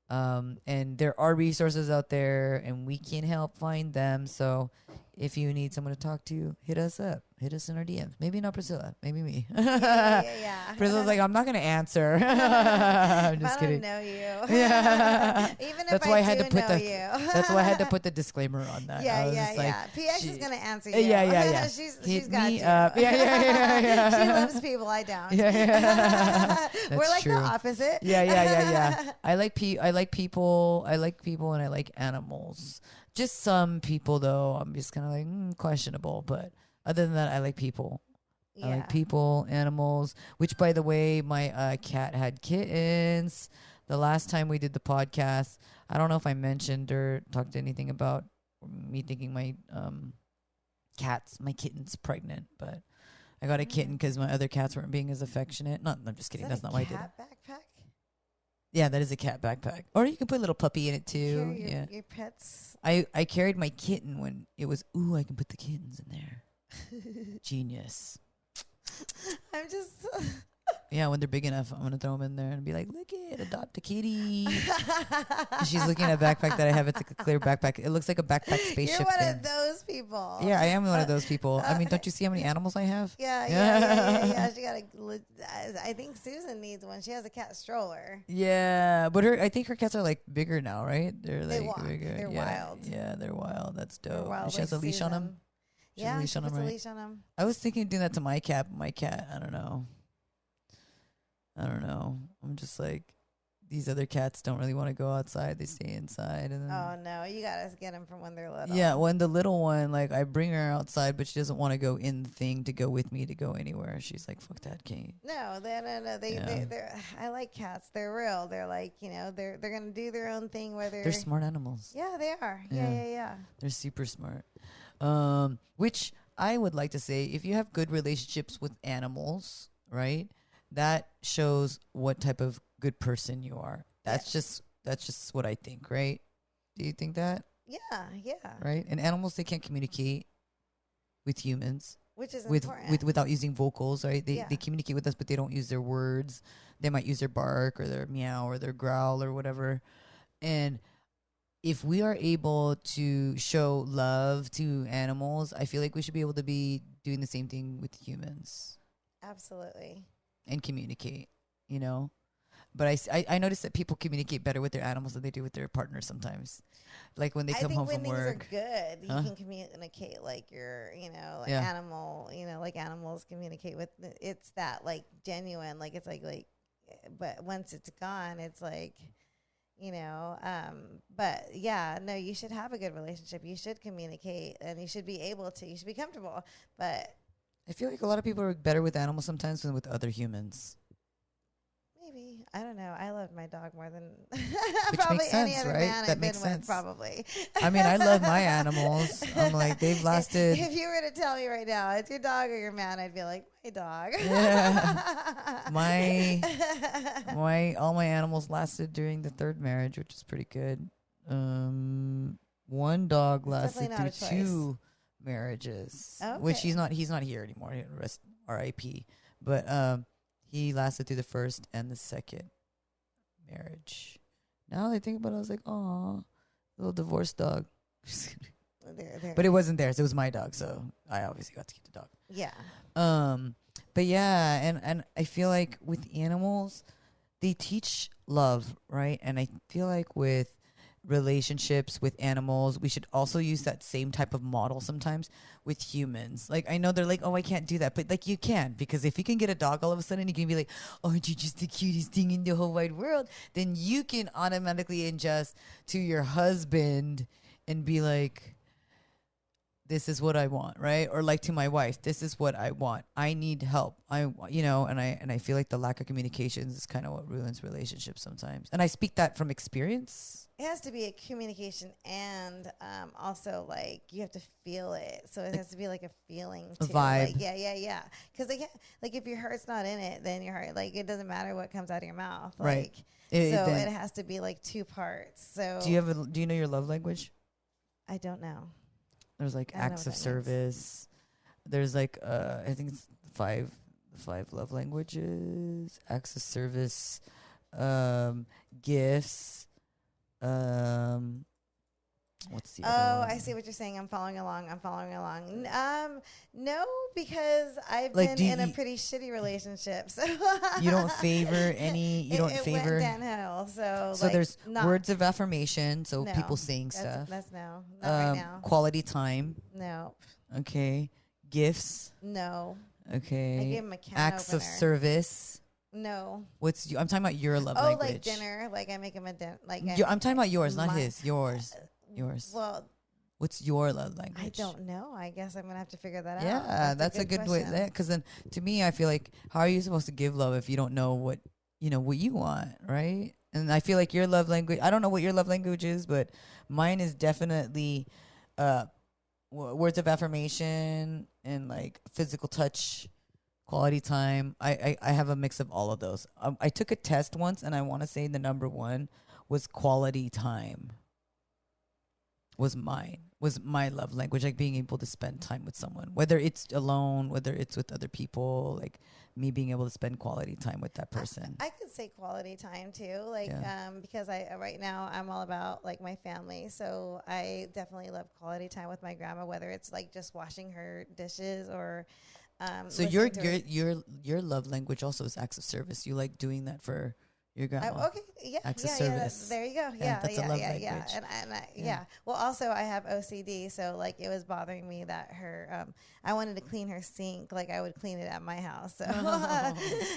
And there are resources out there, and we can help find them. So if you need someone to talk to, hit us up. Hit us in our DMs. Maybe not Priscilla. Maybe me. Yeah. Priscilla's like, I'm not going to answer. I'm just I kidding. don't know you. Yeah. Even if That's why I had do to put know the you. That's why I had to put the disclaimer on that. I Yeah, was yeah, just like, yeah. PX is she- gonna answer you. Yeah. she's Hit got me you. up. Yeah. She loves people. I don't. Yeah. We're That's like true. the opposite. Yeah. I like people. I like people, and I like animals. Just some people, though, I'm just kind of like questionable. But other than that, I like people. I like people, animals. Which, by the way, my cat had kittens. The last time we did the podcast, I don't know if I mentioned or talked anything about me thinking my kitten's pregnant, but I got a kitten because my other cats weren't being as affectionate. I'm just kidding. That's not why I did it. Cat backpack. Yeah, that is a cat backpack. Or you can put a little puppy in it too. Carry your pets. I carried my kitten when it was, I can put the kittens in there. Genius. I'm just. Yeah, when they're big enough, I'm going to throw them in there and be like, look it, adopt a kitty. And she's looking at a backpack that I have. It's like a clear backpack. It looks like a backpack spaceship You're one thing. of those people. Yeah, I am one of those people. I mean, don't you see how many animals I have? Yeah. She got I think Susan needs one. She has a cat stroller. Yeah, but I think her cats are like bigger now, right? They're They like walk. bigger. They're wild. Yeah, they're wild. That's They're dope. wild, And she like has a leash on Susan. them. She has a Yeah, leash she on puts them, a right? leash on him. I was thinking of doing that to my cat. My cat, I don't know. I'm just like, these other cats don't really want to go outside. They stay inside. And then, Oh no, you gotta get them from when they're little. yeah, when the little one, like, I bring her outside, but she doesn't want to go in the thing to go with me to go anywhere. She's like, fuck that, Kate. No. They're. I like cats. They're real. They're like, they're gonna do their own thing. Whether They're smart animals. Yeah, they are. Yeah. Yeah. They're super smart. Which I would like to say, if you have good relationships with animals, right, that shows what type of good person you are. That's just what I think, right? Do you think that? Yeah. Right? And animals, they can't communicate with humans Which is important. without using vocals, right? They Yeah. they communicate with us, but they don't use their words. They might use their bark or their meow or their growl or whatever. And if we are able to show love to animals, I feel like we should be able to be doing the same thing with humans Absolutely. and communicate, But I notice that people communicate better with their animals than they do with their partners sometimes. Like when they come home from work. I think when things are good, Huh? you can communicate like your, like Yeah. animal, like animals communicate with. It's that like genuine, like it's like, but once it's gone, it's like, But yeah, no, you should have a good relationship. You should communicate, and you should be able to. You should be comfortable. But I feel like a lot of people are better with animals sometimes than with other humans. maybe, I don't know. I loved my dog more than Which probably makes any sense, other right? man That I've makes been sense. with. Probably. I mean, I love my animals. I'm like, they've lasted. If you were to tell me right now, it's your dog or your man, I'd be like, my dog. Yeah. All my animals lasted during the third marriage, which is pretty good. One dog It's lasted definitely through not a choice. 2 marriages, which Okay. he's not here anymore. Rest R.I.P. But he lasted through the first and the second marriage. Now that I think about it, I was like, oh, little divorced dog. But it wasn't theirs. It was my dog, so I obviously got to keep the dog. Yeah. But yeah, and I feel like with animals, they teach love, right? And I feel like with relationships with animals, we should also use that same type of model sometimes with humans. Like, I know they're like, oh, I can't do that, but like, you can, because if you can get a dog all of a sudden, you can be like, oh, you're just the cutest thing in the whole wide world. Then you can automatically adjust to your husband and be like, this is what I want, right? Or like to my wife, this is what I want. I need help. And I feel like the lack of communications is kind of what ruins relationships sometimes. And I speak that from experience. It has to be a communication, and also like you have to feel it. So it has to be like a feeling, too. A vibe. Like, yeah. Because like if your heart's not in it, then your heart, like, it doesn't matter what comes out of your mouth. Right. Like, it has to be like two parts. So do you know your love language? I don't know. There's like acts of service. There's like I think it's five love languages. Acts of service, gifts. What's the other one? I see what you're saying. I'm following along. No, because I've like, been in a pretty shitty relationship. So you don't favor any. You don't favor. It went downhill. So like, there's words of affirmation. So no, people saying stuff. That's no. Not right now. Quality time. No. Okay. Gifts. No. Okay. I gave him a can Acts opener. of service. No. I'm talking about your love language. Oh, like dinner. Like I make him a dinner. Like I'm talking about yours, not his. Yours. Well, what's your love language? I don't know. I guess I'm gonna have to figure that out. Yeah, that's a good way. Because then, to me, I feel like, how are you supposed to give love if you don't know what you want, right? And I feel like your love language. I don't know what your love language is, but mine is definitely words of affirmation and like physical touch, quality time. I have a mix of all of those. I took a test once, and I want to say the number one was quality time. Was my love language, like being able to spend time with someone, whether it's alone, whether it's with other people, like me being able to spend quality time with that person. I could say quality time too, like because right now I'm all about like my family, so I definitely love quality time with my grandma, whether it's like just washing her dishes or. So your love language also is acts of service. You like doing that for your grandma. Okay, yeah, acts of service. There you go. That's a love language. And well, also I have OCD, so like it was bothering me that her. I wanted to clean her sink, like I would clean it at my house. So,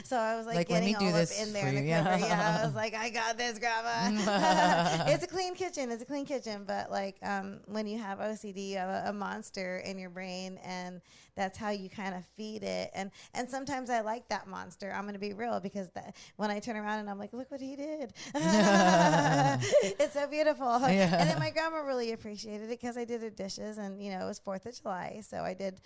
so I was like getting all up in there in the cupboard. Yeah, I was like, I got this, grandma. It's a clean kitchen. But like when you have OCD, you have a monster in your brain, and that's how you kind of feed it. And sometimes I like that monster. I'm gonna be real, because when I turn around and I'm like, look what he did. It's so beautiful. Yeah. And then my grandma really appreciated it because I did her dishes, and it was 4th of July, so I did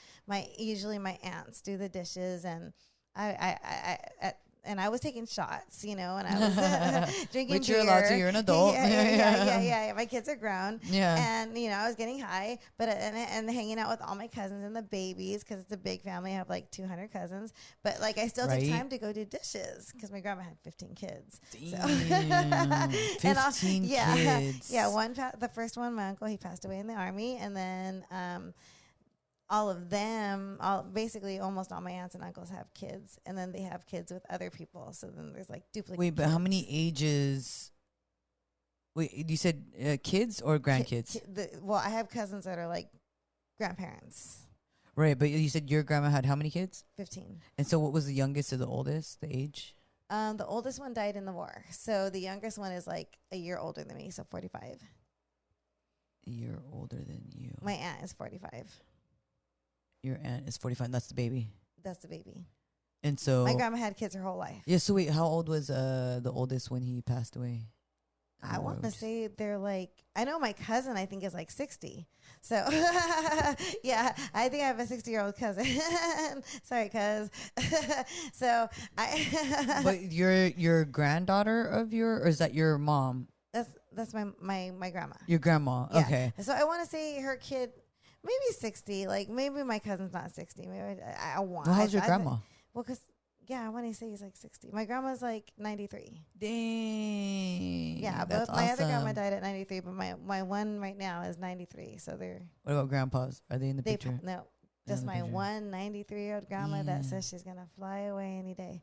usually my aunts do the dishes, and I was taking shots, and I was drinking Which beer. You're allowed to. You're an adult. Yeah. My kids are grown. Yeah. And, I was getting high, but and hanging out with all my cousins and the babies, because it's a big family. I have like 200 cousins. But like I still took time to go do dishes because my grandma had 15 kids. Damn. So. 15 kids. Yeah. The first one, my uncle, he passed away in the Army. And then all of them, basically almost all my aunts and uncles have kids, and then they have kids with other people. So then there's like duplicate. Wait, but how many ages? Wait, you said kids or grandkids? Well, I have cousins that are like grandparents. Right, but you said your grandma had how many kids? 15. And so what was the youngest to the oldest, the age? The oldest one died in the war. So the youngest one is like a year older than me, so 45. A year older than you. My aunt is 45. Your aunt is 45. That's the baby. That's the baby. And so my grandma had kids her whole life. Yeah. So wait, how old was the oldest when he passed away? I want to say they're like, I know my cousin, I think, is like 60. So yeah, I think I have a 60-year-old cousin. Sorry, cuz. So But your granddaughter or is that your mom? That's my grandma. Your grandma. Yeah. Okay. So I want to say her kid. Maybe 60. Like, maybe my cousin's not 60. Maybe I want. Well, how's your grandma? Well, because, I want to say he's like 60. My grandma's like 93. Dang. Yeah, but my other grandma died at 93, but my one right now is 93. So they're... What about grandpas? Are they in the picture? No. Just my one 93-year-old grandma that says she's going to fly away any day.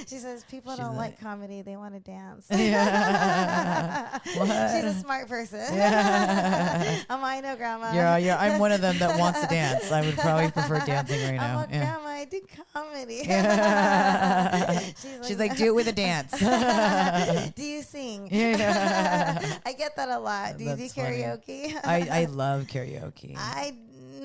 She says people don't like comedy; they want to dance. Yeah. What? She's a smart person. Yeah. I know, Grandma. Yeah. I'm one of them that wants to dance. I would probably prefer dancing right now. I'm Grandma, I do comedy. Yeah. She's like, do it with a dance. Do you sing? Yeah. I get that a lot. Do you do karaoke? I love karaoke.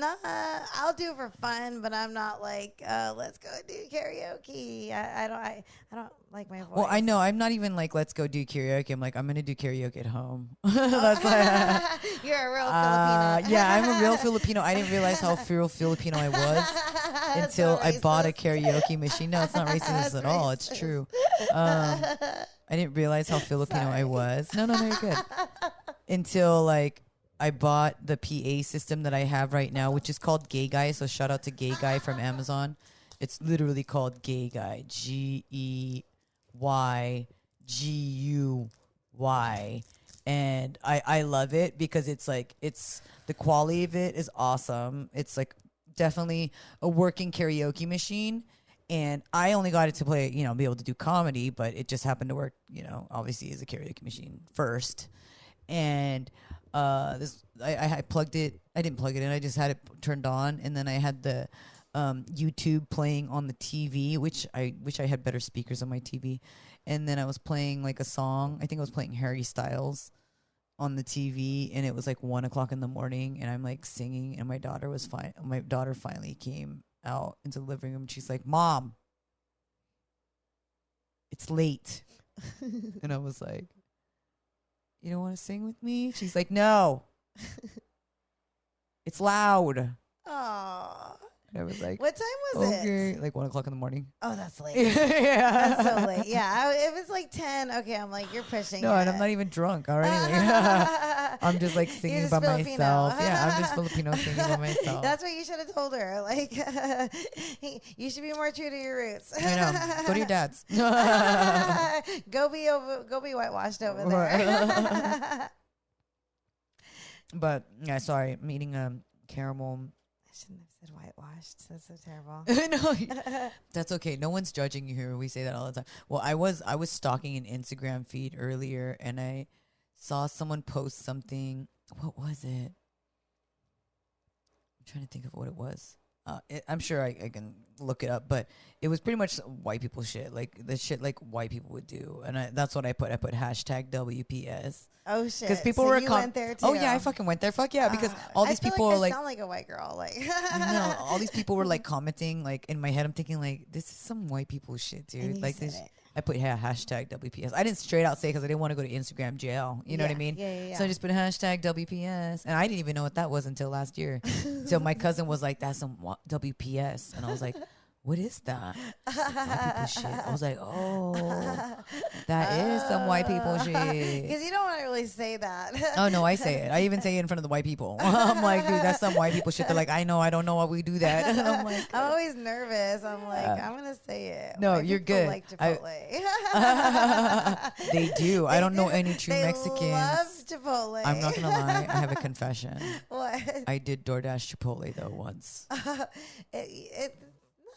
I'll do it for fun, but I'm not like, let's go do karaoke. I don't like my voice. Well, I know. I'm not even like, let's go do karaoke. I'm like, I'm going to do karaoke at home. That's why. You're a real Filipino. Yeah, I'm a real Filipino. I didn't realize how real Filipino I was until I bought a karaoke machine. No, it's not racist at all. It's true. I didn't realize how Filipino I was. No, you're good. Until like, I bought the PA system that I have right now, which is called Gay Guy. So shout out to Gay Guy from Amazon. It's literally called Gay Guy. GEYGUY. And I love it because it's like, the quality of it is awesome. It's like definitely a working karaoke machine. And I only got it to play, be able to do comedy, but it just happened to work, obviously as a karaoke machine first. And I plugged it. I didn't plug it in. I just had it turned on, and then I had the YouTube playing on the TV, which I wish I had better speakers on my TV. And then I was playing like a song. I think I was playing Harry Styles on the TV, and it was like 1:00 in the morning, and I'm like singing, and my daughter was fine. My daughter finally came out into the living room. And she's like, "Mom, it's late," and I was like, "You don't want to sing with me?" She's like, "No, it's loud." Aww. And I was like, what time was it? Like 1:00 in the morning. Oh, that's late. Yeah. That's so late. Yeah. If it's like 10, okay, I'm like, you're pushing. No, and I'm not even drunk already. I'm just like singing by myself. Yeah, I'm just Filipino singing by myself. That's what you should have told her. Like, you should be more true to your roots. I know. Go to your dad's. Go be whitewashed over there. But yeah, sorry. I'm eating caramel. I shouldn't have said whitewashed. That's so terrible. No, that's okay. No one's judging you here. We say that all the time. Well, I was stalking an Instagram feed earlier, and I saw someone post something. What was it? I'm trying to think of what it was. I'm sure I can look it up, but it was pretty much white people shit, like the shit like white people would do, and that's what I put. I put hashtag WPS. Oh shit! Because people were went there too. Oh yeah, I fucking went there. Fuck yeah! Because all these people like are like, sound like a white girl. Like no, all these people were like commenting. Like in my head, I'm thinking like, this is some white people shit, dude. Like this. I put hashtag WPS. I didn't straight out say because I didn't want to go to Instagram jail. You know what I mean? Yeah. So I just put hashtag WPS, and I didn't even know what that was until last year. So my cousin was like, "That's some WPS," and I was like, "What is that?" Like, white people shit. I was like, "Oh, that is some white people shit." Because you don't want to really say that. Oh no, I say it. I even say it in front of the white people. I'm like, dude, that's some white people shit. They're like, I don't know why we do that. And I'm like, I'm always nervous. I'm like, I'm gonna say it. No, white you're good. Like Chipotle. They do. I don't know any true Mexicans. They love Chipotle. I'm not gonna lie. I have a confession. What? I did DoorDash Chipotle though once. It's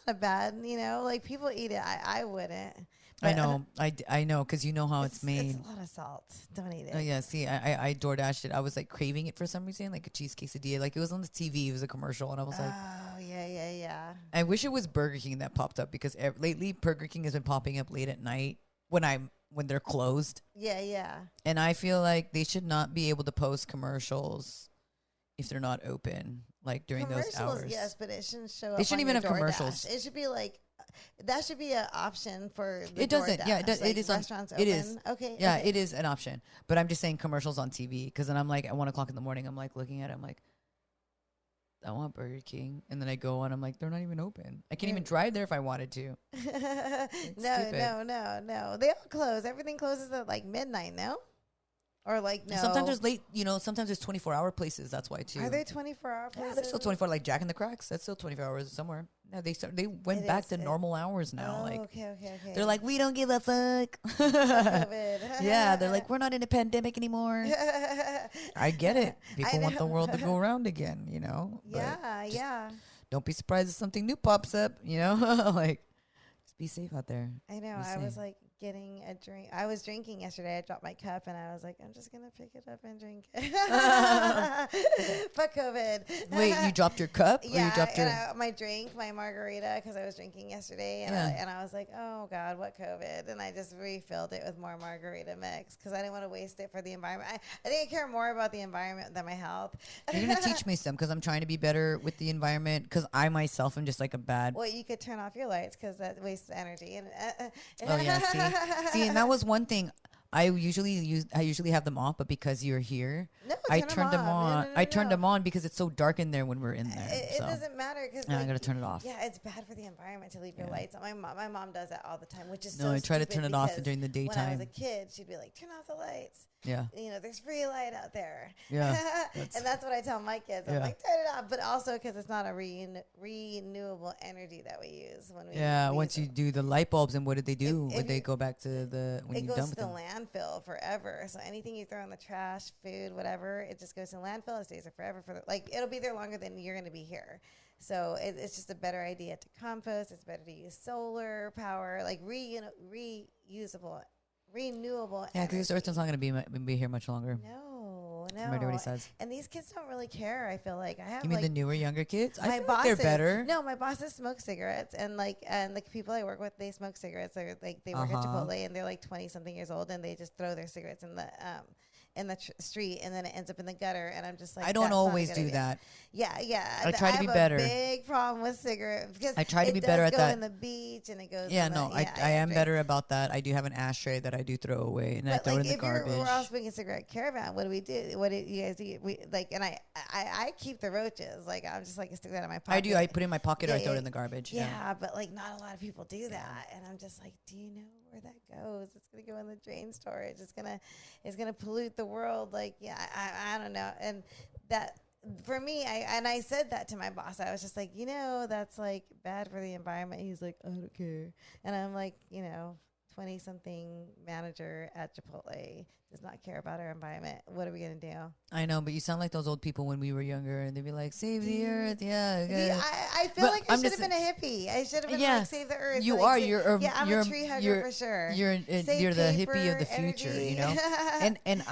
not bad, like people eat it. I wouldn't. I know. I know because you know how it's made. It's a lot of salt. Don't eat it. Oh yeah. See, I DoorDashed it. I was like craving it for some reason, like a cheese quesadilla. Like it was on the TV. It was a commercial, and I was like, oh yeah. I wish it was Burger King that popped up because lately Burger King has been popping up late at night when they're closed. Yeah. And I feel like they should not be able to post commercials if they're not open, like during those hours. Yes, but it shouldn't show up. They shouldn't even have DoorDash. commercials. It should be like that should be an option for the it doesn't. DoorDash. Yeah, it, does, like it is. Restaurants it open. is. Okay. Yeah, okay. it is an option. But I'm just saying commercials on TV because then I'm like at 1:00 in the morning. I'm like looking at it. I'm like, I want Burger King, and then I go on. I'm like, they're not even open. I can't even drive there if I wanted to. No. They all close. Everything closes at like midnight. No. Or like no. Sometimes there's late, sometimes there's 24-hour places. That's why too. Are they 24-hour places? Yeah, they're still 24. Like Jack in the Cracks, that's still 24 hours somewhere. No, they went back to normal hours now. Oh, like okay. They're like, we don't give a fuck. Yeah, they're like, we're not in a pandemic anymore. I get it. People want the world to go around again, Yeah. Don't be surprised if something new pops up. Like. be safe out there. I know. I was like getting a drink. I was drinking yesterday. I dropped my cup and I was like, I'm just going to pick it up and drink it. Fuck COVID. Wait, you dropped your cup? Yeah, or you dropped my drink, my margarita, because I was drinking yesterday. And, I was like, oh, God, what COVID? And I just refilled it with more margarita mix because I didn't want to waste it for the environment. I think I care more about the environment than my health. You're going to teach me some because I'm trying to be better with the environment because I myself am just like a bad. Well, you could turn off your lights because that wastes energy. And oh, yeah, see, and that was one thing. I usually have them off, but because you're here, I turned them on. I turned them on because it's so dark in there when we're in there. It doesn't matter because I gotta turn it off. Yeah, it's bad for the environment to leave your lights on. My mom does that all the time, which is I try to turn it off during the daytime. When I was a kid, she'd be like, "Turn off the lights." Yeah. There's free light out there. Yeah. And that's what I tell my kids. I'm like, turn it off. But also because it's not a renewable energy that we use when we. Yeah. Once you do the light bulbs, and what did they do? Would they go back to when you're done with them? It goes to the landfill forever. So anything you throw in the trash, food, whatever, it just goes to landfill. It stays there forever. It'll be there longer than you're going to be here. So it's just a better idea to compost. It's better to use solar power, like reusable. Renewable. Yeah, because this Earth's not going to be here much longer. No. From everybody says. And these kids don't really care. I feel like I have. You mean the newer, younger kids? I feel like they're better. No, my bosses smoke cigarettes, and the people I work with, they smoke cigarettes. They're like they work at Chipotle, and they're like 20-something years old, and they just throw their cigarettes in the street, and then it ends up in the gutter. And I'm just like, I don't always do that. Yeah. I try to be better. I have a big problem with cigarettes because I try to be better at that. It goes in the beach, and it goes. Yeah, I am better about that. I do have an ashtray that I do throw away, and I throw it in the garbage. We're all smoking cigarette caravan. What do we do? What do you guys do? And I keep the roaches. Like I'm just like stick that in my pocket. I do. I put it in my pocket or I throw it in the garbage. Yeah, but like not a lot of people do that, and I'm just like, do you know where that goes? It's gonna go in the drain storage. It's gonna pollute the world. Like. Yeah, I don't know. And that, for me, I said that to my boss. I was just like, that's like bad for the environment. He's like, I don't care. And I'm like, 20-something manager at Chipotle does not care about our environment. What are we going to do? I know, but you sound like those old people when we were younger, and they'd be like, save the earth. Yeah. I feel like I should have been a hippie. I should have been like, save the earth. You like, are. I'm a tree hugger for sure. You're the hippie of the future, and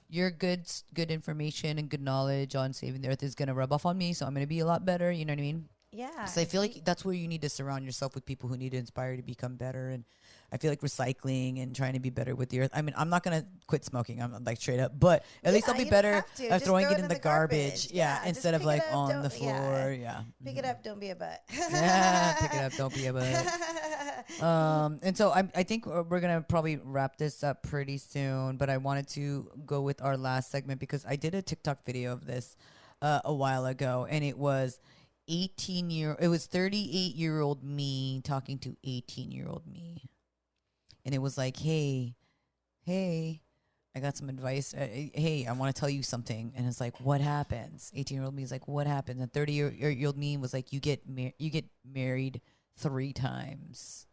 your good information and good knowledge on saving the earth is going to rub off on me, so I'm going to be a lot better. You know what I mean? Yeah. So I feel like that's where you need to surround yourself with people who need to inspire you to become better. And I feel like recycling and trying to be better with the earth. I mean, I'm not going to quit smoking. I'm like straight up, but at least I'll be better at throwing it in the garbage. Yeah. Instead of like on the floor. Yeah. Pick it up. Don't be a butt. Yeah. Pick it up. Don't be a butt. And so I think we're going to probably wrap this up pretty soon, but I wanted to go with our last segment because I did a TikTok video of this a while ago, and it was 38-year-old me talking to 18-year-old me. And it was like, hey, I got some advice. Hey, I want to tell you something. And it's like, what happens? 18-year-old me is like, what happens? And 30-year-old me was like, you get married 3 times.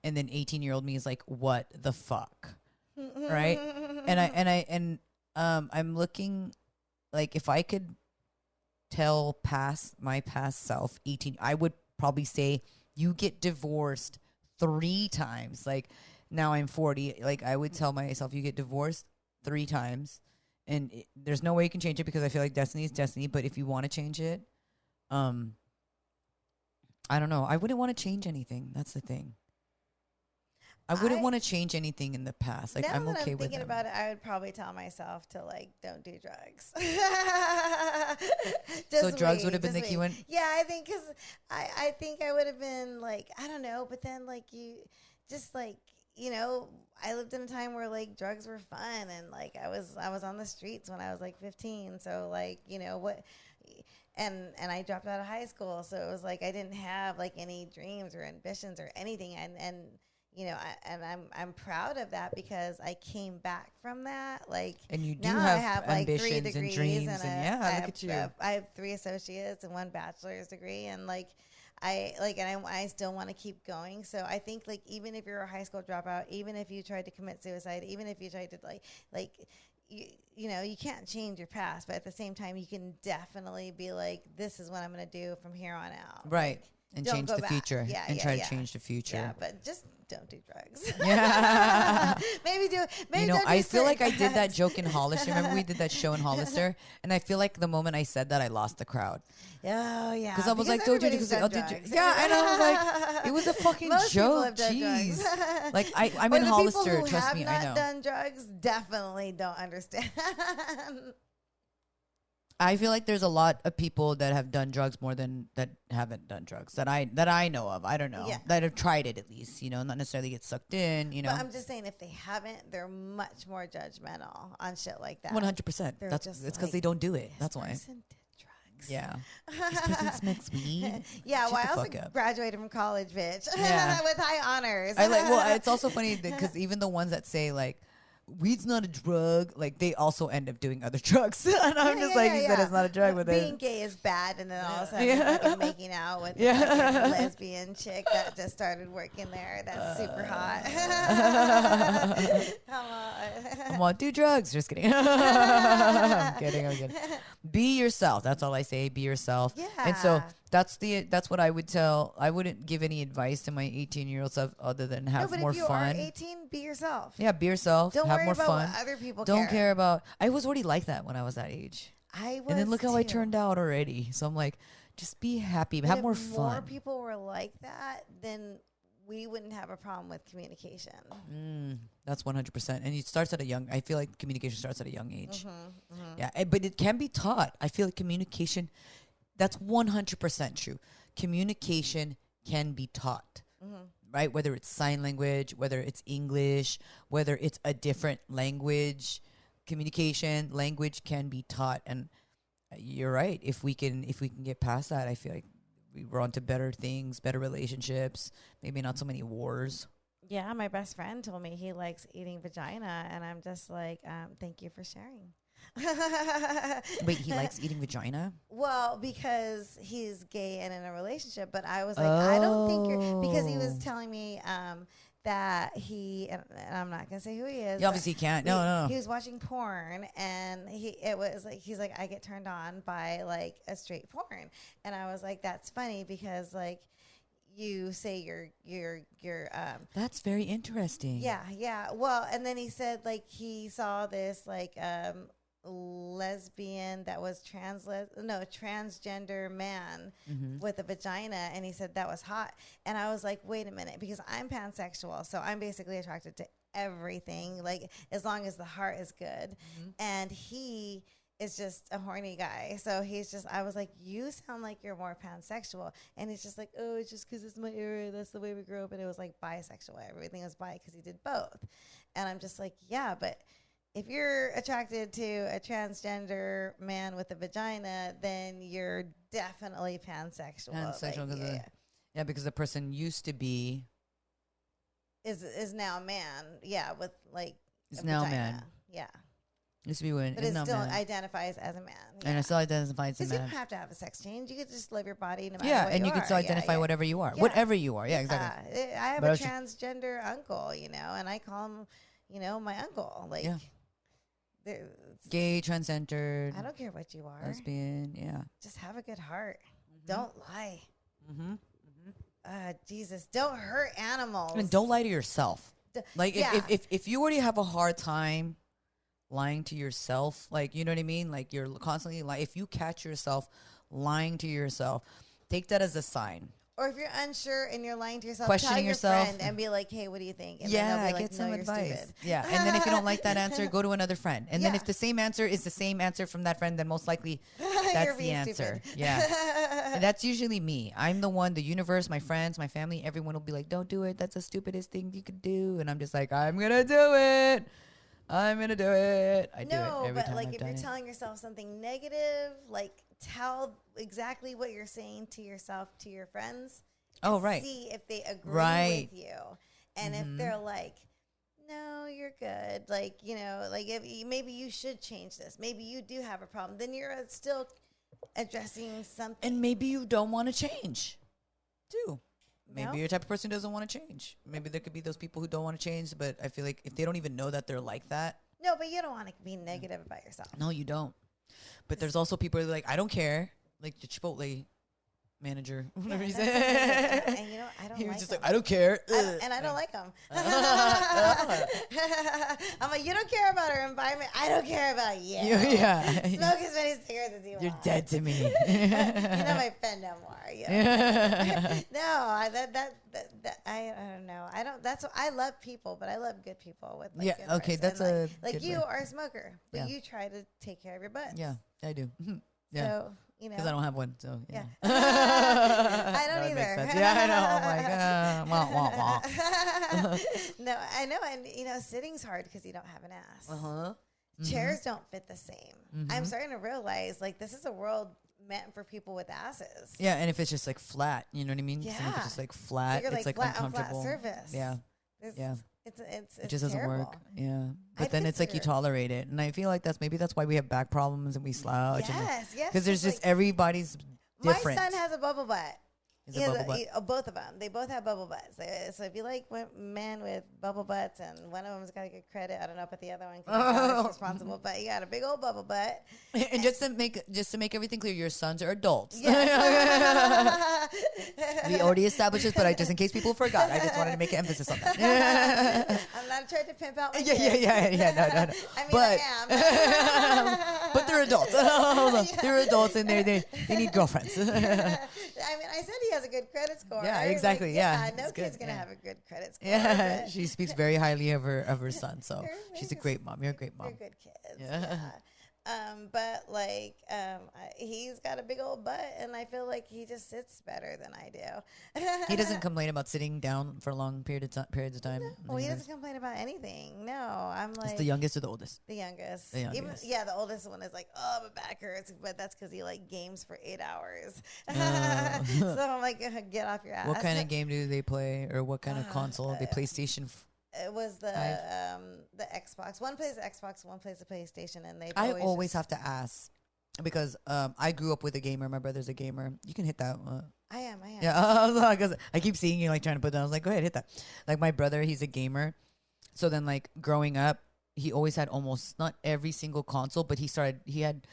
And then 18-year-old me is like, what the fuck? Right? And I'm looking, like, if I could tell my past self, 18, I would probably say, you get divorced 3 times. Like, now I'm 40. Like, I would tell myself, you get divorced 3 times, and there's no way you can change it because I feel like destiny is destiny. But if you want to change it, I don't know. I wouldn't want to change anything. That's the thing. I wouldn't want to change anything in the past. Like, I'm okay with it. Thinking about it, I would probably tell myself to, like, don't do drugs. So drugs would have been the key one? Yeah, I think because I think I would have been, like, I don't know. But then, like, I lived in a time where, like, drugs were fun. And, like, I was on the streets when I was, like, 15. So, like, what... And I dropped out of high school. So it was, like, I didn't have, like, any dreams or ambitions or anything. And I'm proud of that because I came back from that. Like, and you do now have I have like 3 degrees and dreams, look at you. I have 3 associates and 1 bachelor's degree, and I still want to keep going. So I think, like, even if you're a high school dropout, even if you tried to commit suicide, even if you tried to you can't change your past, but at the same time, you can definitely be like, this is what I'm going to do from here on out. Right. and don't change go the back. future. Yeah, and yeah, try yeah. to change the future. Yeah, but just don't do drugs. Yeah. Maybe do. Maybe You know, don't do I feel like I did that drugs. joke in Hollister. Remember we did that show in Hollister? And I feel like the moment I said that, I lost the crowd. Oh, yeah. Because I was like, don't do it. everybody's Because I'll done do drugs. Yeah, and I was like, it was a fucking Most people joke. have done Jeez. drugs. Like, I'm Or in the Hollister. people who Trust have me, not I know. done drugs definitely don't understand. I feel like there's a lot of people that have done drugs more than that haven't done drugs that I know of. I don't know. Yeah. That have tried it at least, you know, not necessarily get sucked in, you know. But I'm just saying, if they haven't, they're much more judgmental on shit like that. 100%. They're That's just it's because like, they don't do it. This That's why. person did drugs. Yeah. This person smokes weed. Yeah, Shut well, the I also fuck up. graduated from college, bitch. Yeah. With high honors. I like. Well, it's also funny because even the ones that say like weed's not a drug, like they also end up doing other drugs. And I'm just like, you said it's not a drug, but being then gay is bad, and then all of a sudden Yeah. fucking making out with the fucking lesbian chick that just started working there. That's super hot. Come on. come on, do drugs. Just kidding. I'm kidding. Be yourself. That's all I say. Be yourself. Yeah. And so that's what I would tell. I wouldn't give any advice to my 18-year-old self other than have but more if you fun. are 18, be yourself. Yeah, be yourself. Don't have worry more about fun. what other people Don't care about. I was already like that when I was that age. I was And then look how I too. turned out already. So I'm like, just be happy. But Have if more fun. more people were like that, then we wouldn't have a problem with communication. That's 100%. And it starts at a young, I feel like communication starts at a young age. Mm-hmm. Yeah, but it can be taught. I feel like communication, that's 100% true. Communication can be taught, right? Whether it's sign language, whether it's English, whether it's a different language, communication, language can be taught. And you're right. If we can get past that, I feel like we're on to better things, better relationships, maybe not so many wars. Yeah, my best friend told me he likes eating vagina, and I'm just like, thank you for sharing. Wait, he likes eating vagina? Well, because he's gay and in a relationship, but I was like, I don't think you're, because he was Oh. telling me that he, and I'm not gonna say who he is. You obviously can't. No. He was watching porn, and it was like, he's like, I get turned on by like a straight porn, and I was like, that's funny because like you say you're That's very interesting. yeah. Well, and then he said like he saw this like lesbian that was transgender man with a vagina, and he said that was hot, and I was like, wait a minute, because I'm pansexual, so I'm basically attracted to everything, like as long as the heart is good, and he is just a horny guy, so he's just, I was like, you sound like you're more pansexual, and he's just like, oh, it's just because it's my area, that's the way we grew up, and it was like bisexual, everything was bi because he did both, and I'm just like, yeah, but if you're attracted to a transgender man with a vagina, then you're definitely pansexual. Pansexual, Like, yeah, because the person used to be is now a man. Yeah, with like is a now a vagina. man. Yeah, Used to be women, but is it now still man. identifies as a man. Yeah. And it still identifies as a Because you man. don't have to have a sex change. You could just live your body no matter Yeah, what and you are. can still Yeah, identify yeah. whatever you are. Yeah. Whatever you are. Yeah, exactly. I have But I a was ju- transgender uncle, and I call him, my uncle. Like, Yeah. Gay, transgendered, I don't care what you are. lesbian, yeah. Just have a good heart. Don't lie. Mm-hmm. Jesus, don't hurt animals. And don't lie to yourself. Like yeah. if you already have a hard time lying to yourself, like, you know what I mean? Like you're constantly lying. If you catch yourself lying to yourself, take that as a sign. Or if you're unsure and you're lying to yourself, Questioning tell your yourself. friend and be like, hey, what do you think? And Yeah, then they'll be like, get some no, you're advice. stupid. Yeah, and then if you don't like that answer, go to another friend. And then Yeah. if the same answer is the same answer from that friend, then most likely that's You're the being answer. stupid. Yeah, and that's usually me. I'm the one, the universe, my friends, my family, everyone will be like, don't do it. That's the stupidest thing you could do. And I'm just like, I'm going to do it. I'm going to do it. I do it No, every but time like I've if done you're it. telling yourself something negative, like tell exactly what you're saying to yourself, to your friends. Oh, right. See if they agree Right. with you. And if they're like, no, you're good. Like, like if maybe you should change this. Maybe you do have a problem. Then you're still addressing something. And maybe you don't want to change, too. Maybe No? you're the type of person who doesn't want to change. Maybe there could be those people who don't want to change, but I feel like if they don't even know that they're like that. No, but you don't want to be negative about yourself. No, you don't. But there's also people who are like, I don't care. Like the Chipotle manager. Yeah, Whatever he that's said. amazing. And you know, I don't He like was just them. like, I don't care. And I don't like them. I'm like, you don't care about our environment. I don't care about you. Yeah. Smoke as many cigarettes as you You're want. dead to me. You're not my friend no more. Yeah. No, I don't know. I don't. That's I love people, but I love good people with like, Yeah, good okay, hearts. that's And, a like good you way. are a smoker, but Yeah. you try to take care of your butt. Yeah, I do. Yeah. So you know. Because I don't have one, so Yeah. yeah. I don't No, it makes either. sense. Yeah, I know. I'm like, wah, wah, wah. No, I know, and you know, sitting's hard because you don't have an ass. Uh-huh. Chairs don't fit the same. I'm Mhm. starting to realize like this is a world meant for people with asses. Yeah, and if it's just like flat, you know what I mean? So if Yeah. it's just like flat, You're, it's like flat on uncomfortable. flat surface. Yeah, It's, yeah. It's It just doesn't terrible. work. Yeah. I'd But then it's like you consider- tolerate it. And I feel like that's why we have back problems and we slouch. Yes, yes. Because there's just like, everybody's different. my son has a bubble butt. Is He it has bubble butt? both of them. They both have bubble butts. So if you like men with bubble butts, and one of them's got to get credit, I don't know about the other one because he's responsible, but he got a big old bubble butt. And just to make everything clear, your sons are adults. Yeah. We already established this, but just in case people forgot, I just wanted to make an emphasis on that. I'm not trying to pimp out my Yeah. kids. No. I mean, But- I am. But they're adults. They're adults, and they need girlfriends. I mean, I said he has a good credit score. Yeah, Like, exactly, yeah. no It's kid's good, gonna yeah. have a good credit score. Yeah, but she speaks very highly of her son. So They're- she's a great mom. You're a great they're mom. good kids. Yeah. But like, he's got a big old butt, and I feel like he just sits better than I do. He doesn't complain about sitting down for long periods of time. Well, he doesn't complain about anything. No, I'm like It's the youngest or the oldest? the youngest. The youngest. The oldest one is like, oh, my back hurts, but that's because he like games for 8 hours. Oh. So I'm like, get off your ass. What kind of game do they play, or what kind of console? They PlayStation. It was the Xbox. One plays the Xbox, one plays the PlayStation, and they. I always have to ask because I grew up with a gamer. My brother's a gamer. You can hit that. I am. Yeah, because I keep seeing you like trying to put down. I was like, go ahead, hit that. Like my brother, he's a gamer. So then, like growing up, he always had almost not every single console, but he had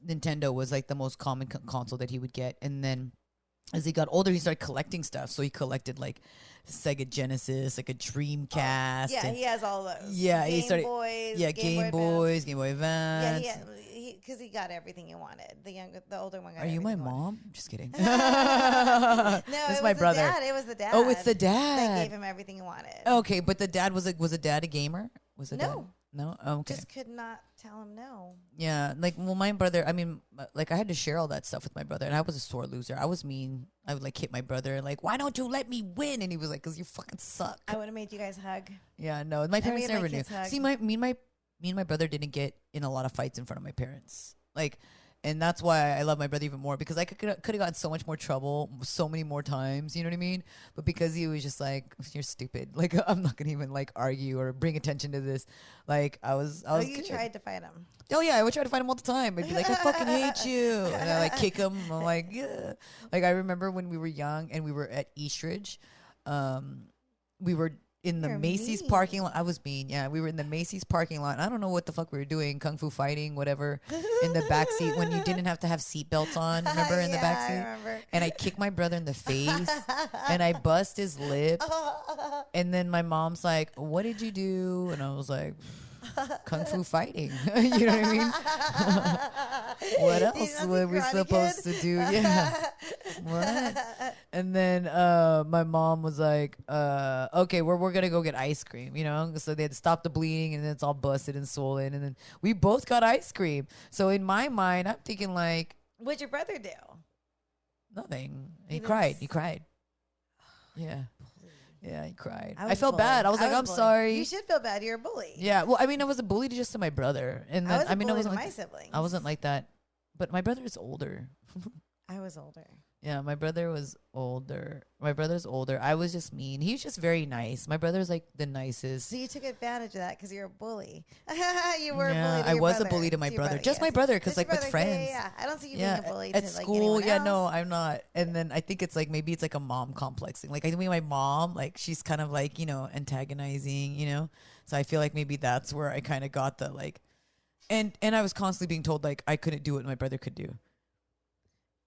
Nintendo was like the most common console that he would get, and then as he got older, he started collecting stuff. So he collected like Sega Genesis, like a Dreamcast. Yeah, he has all those. Yeah, Game he started. Boys, Yeah, Game Boys, Game Boy Advance. Yeah, because he got everything he wanted. The older one got. Are you my everything he wanted. mom? Just kidding. No, This is it my was brother. The dad. It was the dad. Oh, it's the That dad. gave him everything he wanted. Okay, but the dad was the dad a gamer? Was the dad? No. No. Oh, okay. Just could not tell him no. Yeah, like my brother. I mean, like I had to share all that stuff with my brother, and I was a sore loser. I was mean. I would like hit my brother, like, why don't you let me win? And he was like, 'cause you fucking suck. I would have made you guys hug. Yeah, no, my parents made my never knew. kids hug. See, me and my brother didn't get in a lot of fights in front of my parents. Like, and that's why I love my brother even more, because I could have gotten so much more trouble so many more times. You know what I mean? But because he was just like, you're stupid. Like, I'm not gonna even like argue or bring attention to this. Like, I was. You good. tried to fight him. Oh yeah, I would try to fight him all the time. I'd be like, I fucking hate you, and I like kick him. I'm like, yeah. Like I remember when we were young and we were at Eastridge, we were in the You're Macy's mean. parking lot. I was mean, yeah. We were in the Macy's parking lot. I don't know what the fuck we were doing, kung fu fighting, whatever, in the back seat when you didn't have to have seatbelts on. Remember in the back I seat? remember. And I kicked my brother in the face, and I bust his lip. And then my mom's like, "What did you do?" And I was like, kung fu fighting. You know what I mean? What Do you else not were see we Karate supposed Kid? to do? Yeah. What? And then my mom was like, okay, we're gonna go get ice cream, you know? So they had to stop the bleeding, and then it's all busted and swollen, and then we both got ice cream. So in my mind, I'm thinking like, What'd your brother do? nothing. He He was- cried. He cried. Yeah. Yeah, he cried. I was felt bullied. bad. I was like, I'm bullied. sorry. You should feel bad. You're a bully. Yeah, well, I mean, I was a bully just to my brother, and then, I was a I mean, I bully to wasn't my like, siblings. I wasn't like that, but my brother is older. I was older. Yeah, my brother was older. My brother's older. I was just mean. He's just very nice. My brother's like the nicest. So you took advantage of that because you're a bully. You were a Yeah, bully to I your was a brother. bully to my your brother. Just my yes. brother, 'cause, Just like, your with brother. friends. Yeah. I don't see you Yeah, being a bully at to like school. anyone Yeah, else. no, I'm not. And then I think it's like maybe it's like a mom complex thing. Like I think my mom, like she's kind of like antagonizing, So I feel like maybe that's where I kind of got the like, and I was constantly being told like I couldn't do what my brother could do.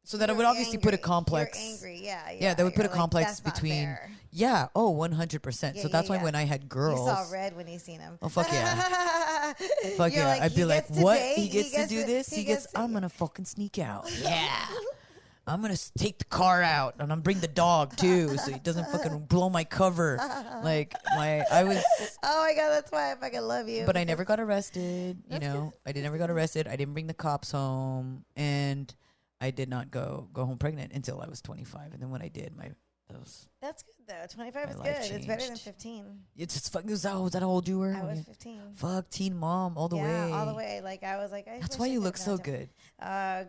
So that it would obviously put a complex. You're angry, yeah. Yeah, that would put a like, complex that's between. Not fair. Yeah, 100%. So that's why when I had girls. You saw red when you seen him. Oh, fuck yeah. Fuck yeah. Like, I'd be like, what? He gets to do this? I'm going to to fucking sneak out. Yeah. I'm going to take the car out and I'm going to bring the dog too so he doesn't fucking blow my cover. I was. Oh my God, that's why I fucking love you. But I never got arrested. I never got arrested. I didn't bring the cops home. And I did not go home pregnant until I was 25. And then when I did, that's good though. 25 is good. It's better than 15. It's just fucking. Was that how old you were? I was 15. Fuck, teen mom all the way. Yeah, all the way. Like I was like, that's why you look so good. I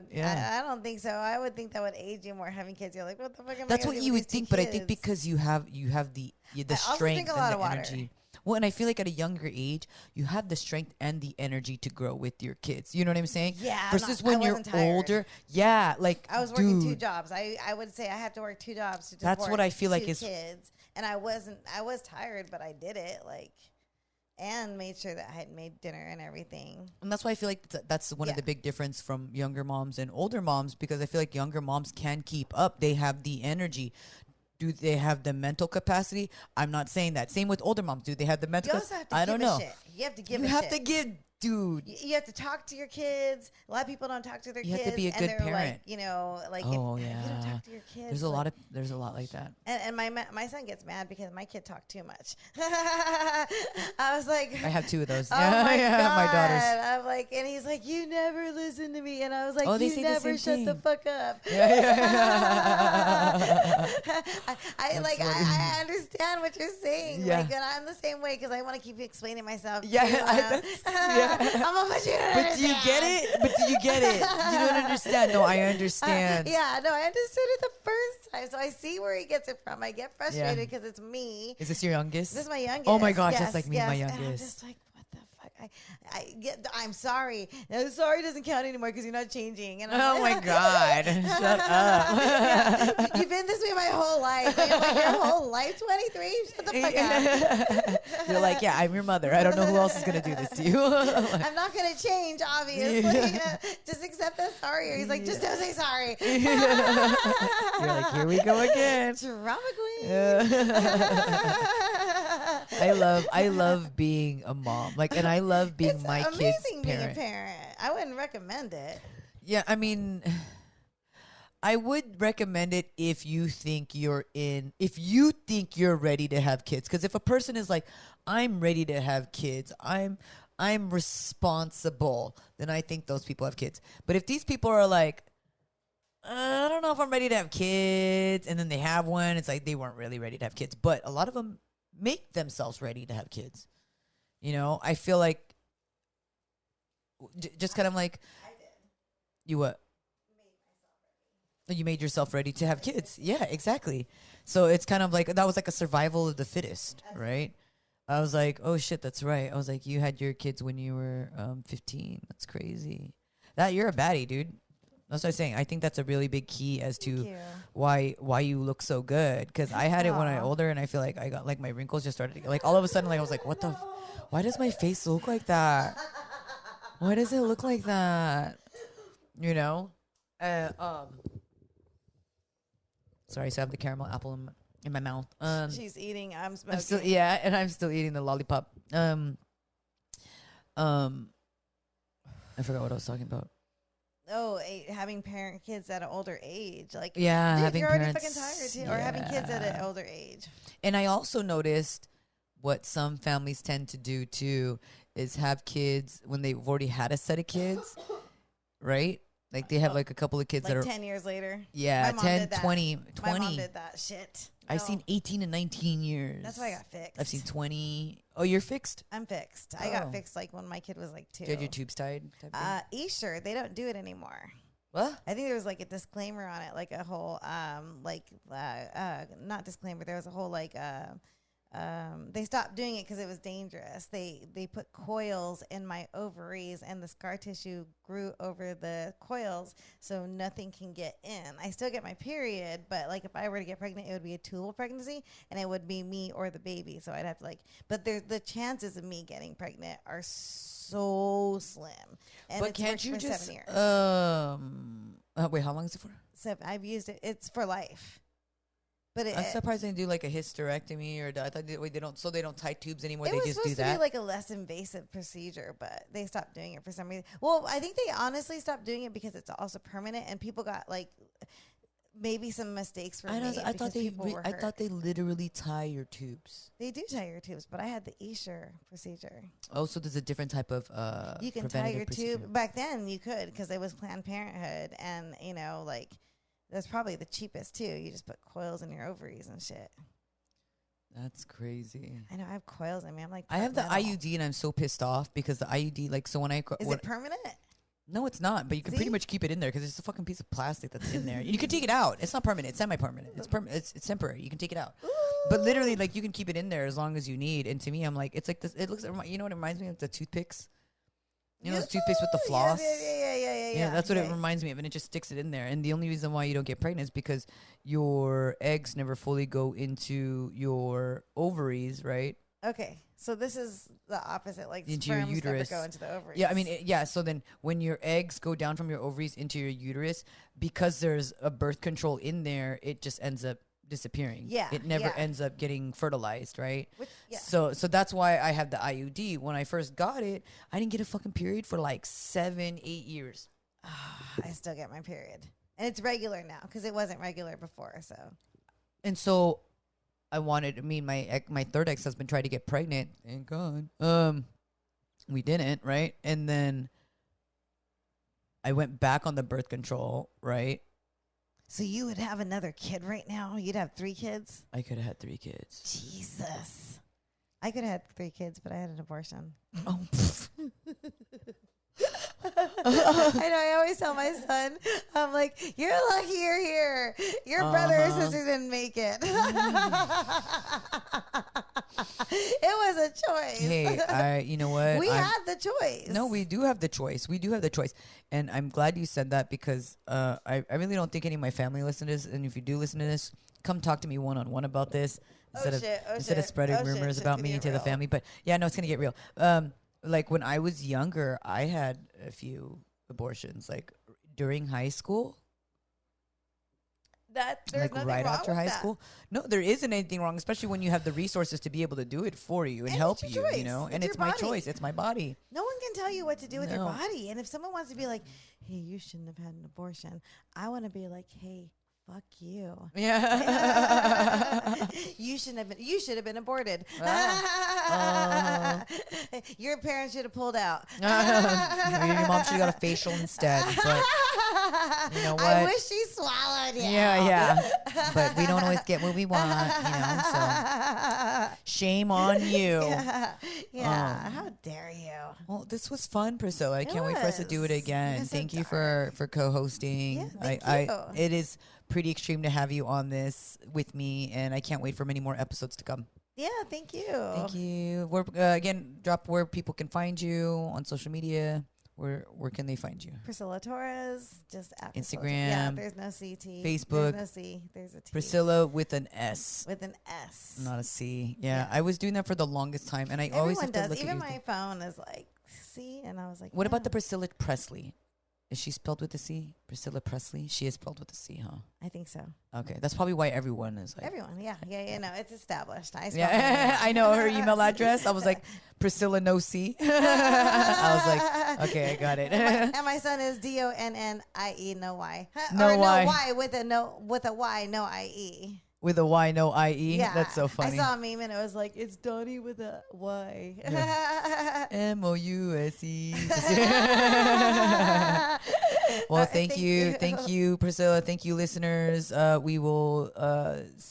don't think so. I would think that would age you more having kids. You're like, what the fuck am I? That's what you would think, but I think because you have the strength and the energy. Well, and I feel like at a younger age, you have the strength and the energy to grow with your kids. You know what I'm saying? Yeah. Versus when you're older. Yeah. Like, I was working 2 jobs. I would say I had to work 2 jobs to that's what I feel like is kids. And I was tired, but I did it. Like, and made sure that I had made dinner and everything. And that's why I feel like that's one of the big difference from younger moms and older moms, because I feel like younger moms can keep up. They have the energy. Do they have the mental capacity? I'm not saying that. Same with older moms. Do they have the mental capacity? I don't know. You have to give You have to give, dude. You have to talk to your kids. A lot of people don't talk to their kids. You have to be a good parent. Like, if you don't talk to your kids. There's a lot like that. And my son gets mad because my kid talked too much. I was like, I have 2 of those. Oh my God. My daughters. I'm like, and he's like, you never listen to me. And I was like, you the never shut the fuck up. I understand what you're saying. Yeah. Like, and I'm the same way because I want to keep explaining myself. Yeah, I'm a But do you get it? You don't understand. No, I understand. I understood it the first time. So I see where he gets it from. I get frustrated because it's me. Is this your youngest? This is my youngest. Oh my gosh, that's like me and my youngest. And I'm just like, what the fuck? I'm sorry. No, sorry doesn't count anymore because you're not changing. And oh my God. Shut up. You've been this way my whole life. I'm like, your whole life, 23? Shut the fuck up. You're like, yeah, I'm your mother. I don't know who else is going to do this to you. I'm not going to change, obviously. Just accept that sorry. Or he's like, just don't say sorry. You're like, here we go again. Drama queen. I love being a mom. Like, and I love being my kid's parent. It's amazing being a parent. I wouldn't recommend it. Yeah, I mean, I would recommend it if you think you're ready to have kids. Because if a person is like, I'm ready to have kids, I'm responsible, then I think those people have kids. But if these people are like, I don't know if I'm ready to have kids, and then they have one, it's like they weren't really ready to have kids. But a lot of them make themselves ready to have kids. I feel like just kind of like, I did. You what? Made myself ready. You made yourself ready to have kids. Yeah, exactly. So it's kind of like, that was like a survival of the fittest, right? I was like, oh shit, that's right. I was like, you had your kids when you were 15. That's crazy. You're a baddie, dude. That's what I'm saying. I think that's a really big key as to why you look so good. Because I had it when I was older, and I feel like I got like my wrinkles just started to, like all of a sudden, like I was like, why does my face look like that? Why does it look like that? Sorry, so I have the caramel apple in my mouth. She's eating. I'm smoking. I'm still eating the lollipop. I forgot what I was talking about. Oh, having kids at an older age, like dude, having you're already parents, fucking tired too, or having kids at an older age. And I also noticed what some families tend to do too is have kids when they've already had a set of kids, right? Like they have like a couple of kids like that are 10 years later. Yeah, 10, 20. My mom did that shit. I've seen 18 and 19 years. That's why I got fixed. I've seen 20. Oh, you're fixed? I'm fixed. I got fixed like when my kid was like 2. Did you have your tubes tied? Sure. They don't do it anymore. What? I think there was like a disclaimer on it, like a whole not disclaimer. There was a whole like they stopped doing it because it was dangerous. They put coils in my ovaries, and the scar tissue grew over the coils, so nothing can get in. I still get my period, but like if I were to get pregnant, it would be a tubal pregnancy, and it would be me or the baby. So I'd have to but the chances of me getting pregnant are so slim. And but it's can't you for just 7 years. wait, how long is it for? So I've used it. It's for life. But I'm surprised they do like a hysterectomy or I thought they don't tie tubes anymore. They just do that. It was supposed to be like a less invasive procedure, but they stopped doing it for some reason. Well, I think they honestly stopped doing it because it's also permanent, and people got like maybe some mistakes were made. I thought they literally tie your tubes. They do tie your tubes, but I had the Escher procedure. Oh, so there's a different type of you can tie your tube. Back then you could, because it was Planned Parenthood, and like. That's probably the cheapest too. You just put coils in your ovaries and shit. That's crazy. I know. I have coils in me. I'm like, I have the IUD and I'm so pissed off because the IUD, like, so when I is it permanent? No, it's not. But you can pretty much keep it in there because it's a fucking piece of plastic that's in there. You can take it out. It's not permanent. It's semi-permanent. It's temporary. You can take it out. Ooh. But literally, like, you can keep it in there as long as you need. And to me, I'm like, it's like this. It looks. You know what it reminds me of? The toothpicks. You know those toothpicks with the floss? Yeah, that's what it reminds me of, and it just sticks it in there. And the only reason why you don't get pregnant is because your eggs never fully go into your ovaries, right? Okay, so this is the opposite, like into sperms your uterus. Never go into the ovaries. Yeah, I mean, so then when your eggs go down from your ovaries into your uterus, because there's a birth control in there, it just ends up disappearing. Yeah, it never ends up getting fertilized, right? Yeah. So that's why I have the IUD. When I first got it, I didn't get a fucking period for like 7-8 years. I still get my period, and it's regular now because it wasn't regular before. So I wanted. My third ex-husband tried to get pregnant. Thank God. We didn't, right? And then I went back on the birth control, right? So you would have another kid right now? You'd have 3 kids? I could have had 3 kids. Jesus. I could have had 3 kids, but I had an abortion. Oh. I know. I always tell my son, I'm like, you're lucky you're here. Your brother or sister didn't make it. It was a choice. Hey, you know what? We had the choice. No, we do have the choice. We do have the choice. And I'm glad you said that because I really don't think any of my family listen to this. And if you do listen to this, come talk to me one-on-one about this instead of spreading rumors about me to the family. But yeah, no, it's going to get real. Like when I was younger, I had a few abortions, like during high school. There's like right after high school. No, there isn't anything wrong, especially when you have the resources to be able to do it for you and help you, choice. You know? And it's my choice. It's my body. No one can tell you what to do with your body. And if someone wants to be like, hey, you shouldn't have had an abortion, I want to be like, hey, fuck you. Yeah. You should have been aborted. Your parents should have pulled out. Your mom should have got a facial instead. But you know what? I wish she swallowed it. Yeah. But we don't always get what we want, so shame on you. Yeah. How dare you? Well, this was fun, Priscilla. I can't wait for us to do it again. Thank you for co-hosting. Yeah, thank you. It is pretty extreme to have you on this with me, and I can't wait for many more episodes to come. Yeah, thank you. Thank you. Again, drop where people can find you on social media. Where can they find you? Prisilla Torres, just at Instagram. Yeah, there's no CT. Facebook. There's no C. There's a T. Prisilla with an S. With an S. Not a C. Yeah, I was doing that for the longest time, and always have to look Even at my phone is like C, and I was like, what about the Priscilla Presley? Is she spelled with a C? Priscilla Presley? She is spelled with a C, huh? I think so. Okay. That's probably why everyone is like... Everyone, yeah. No, it's established. I know her email address. I was like, Priscilla no C. I was like, okay, I got it. And my son is DONNIE, no Y. No Y. No Y with a Y, no IE. With a Y, no IE? Yeah. That's so funny. I saw a meme and it was like, it's Donnie with a Y. Yeah. MOUSE. Well, thank you. Thank you, Priscilla. Thank you, listeners. We will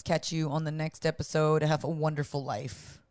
catch you on the next episode. Have a wonderful life.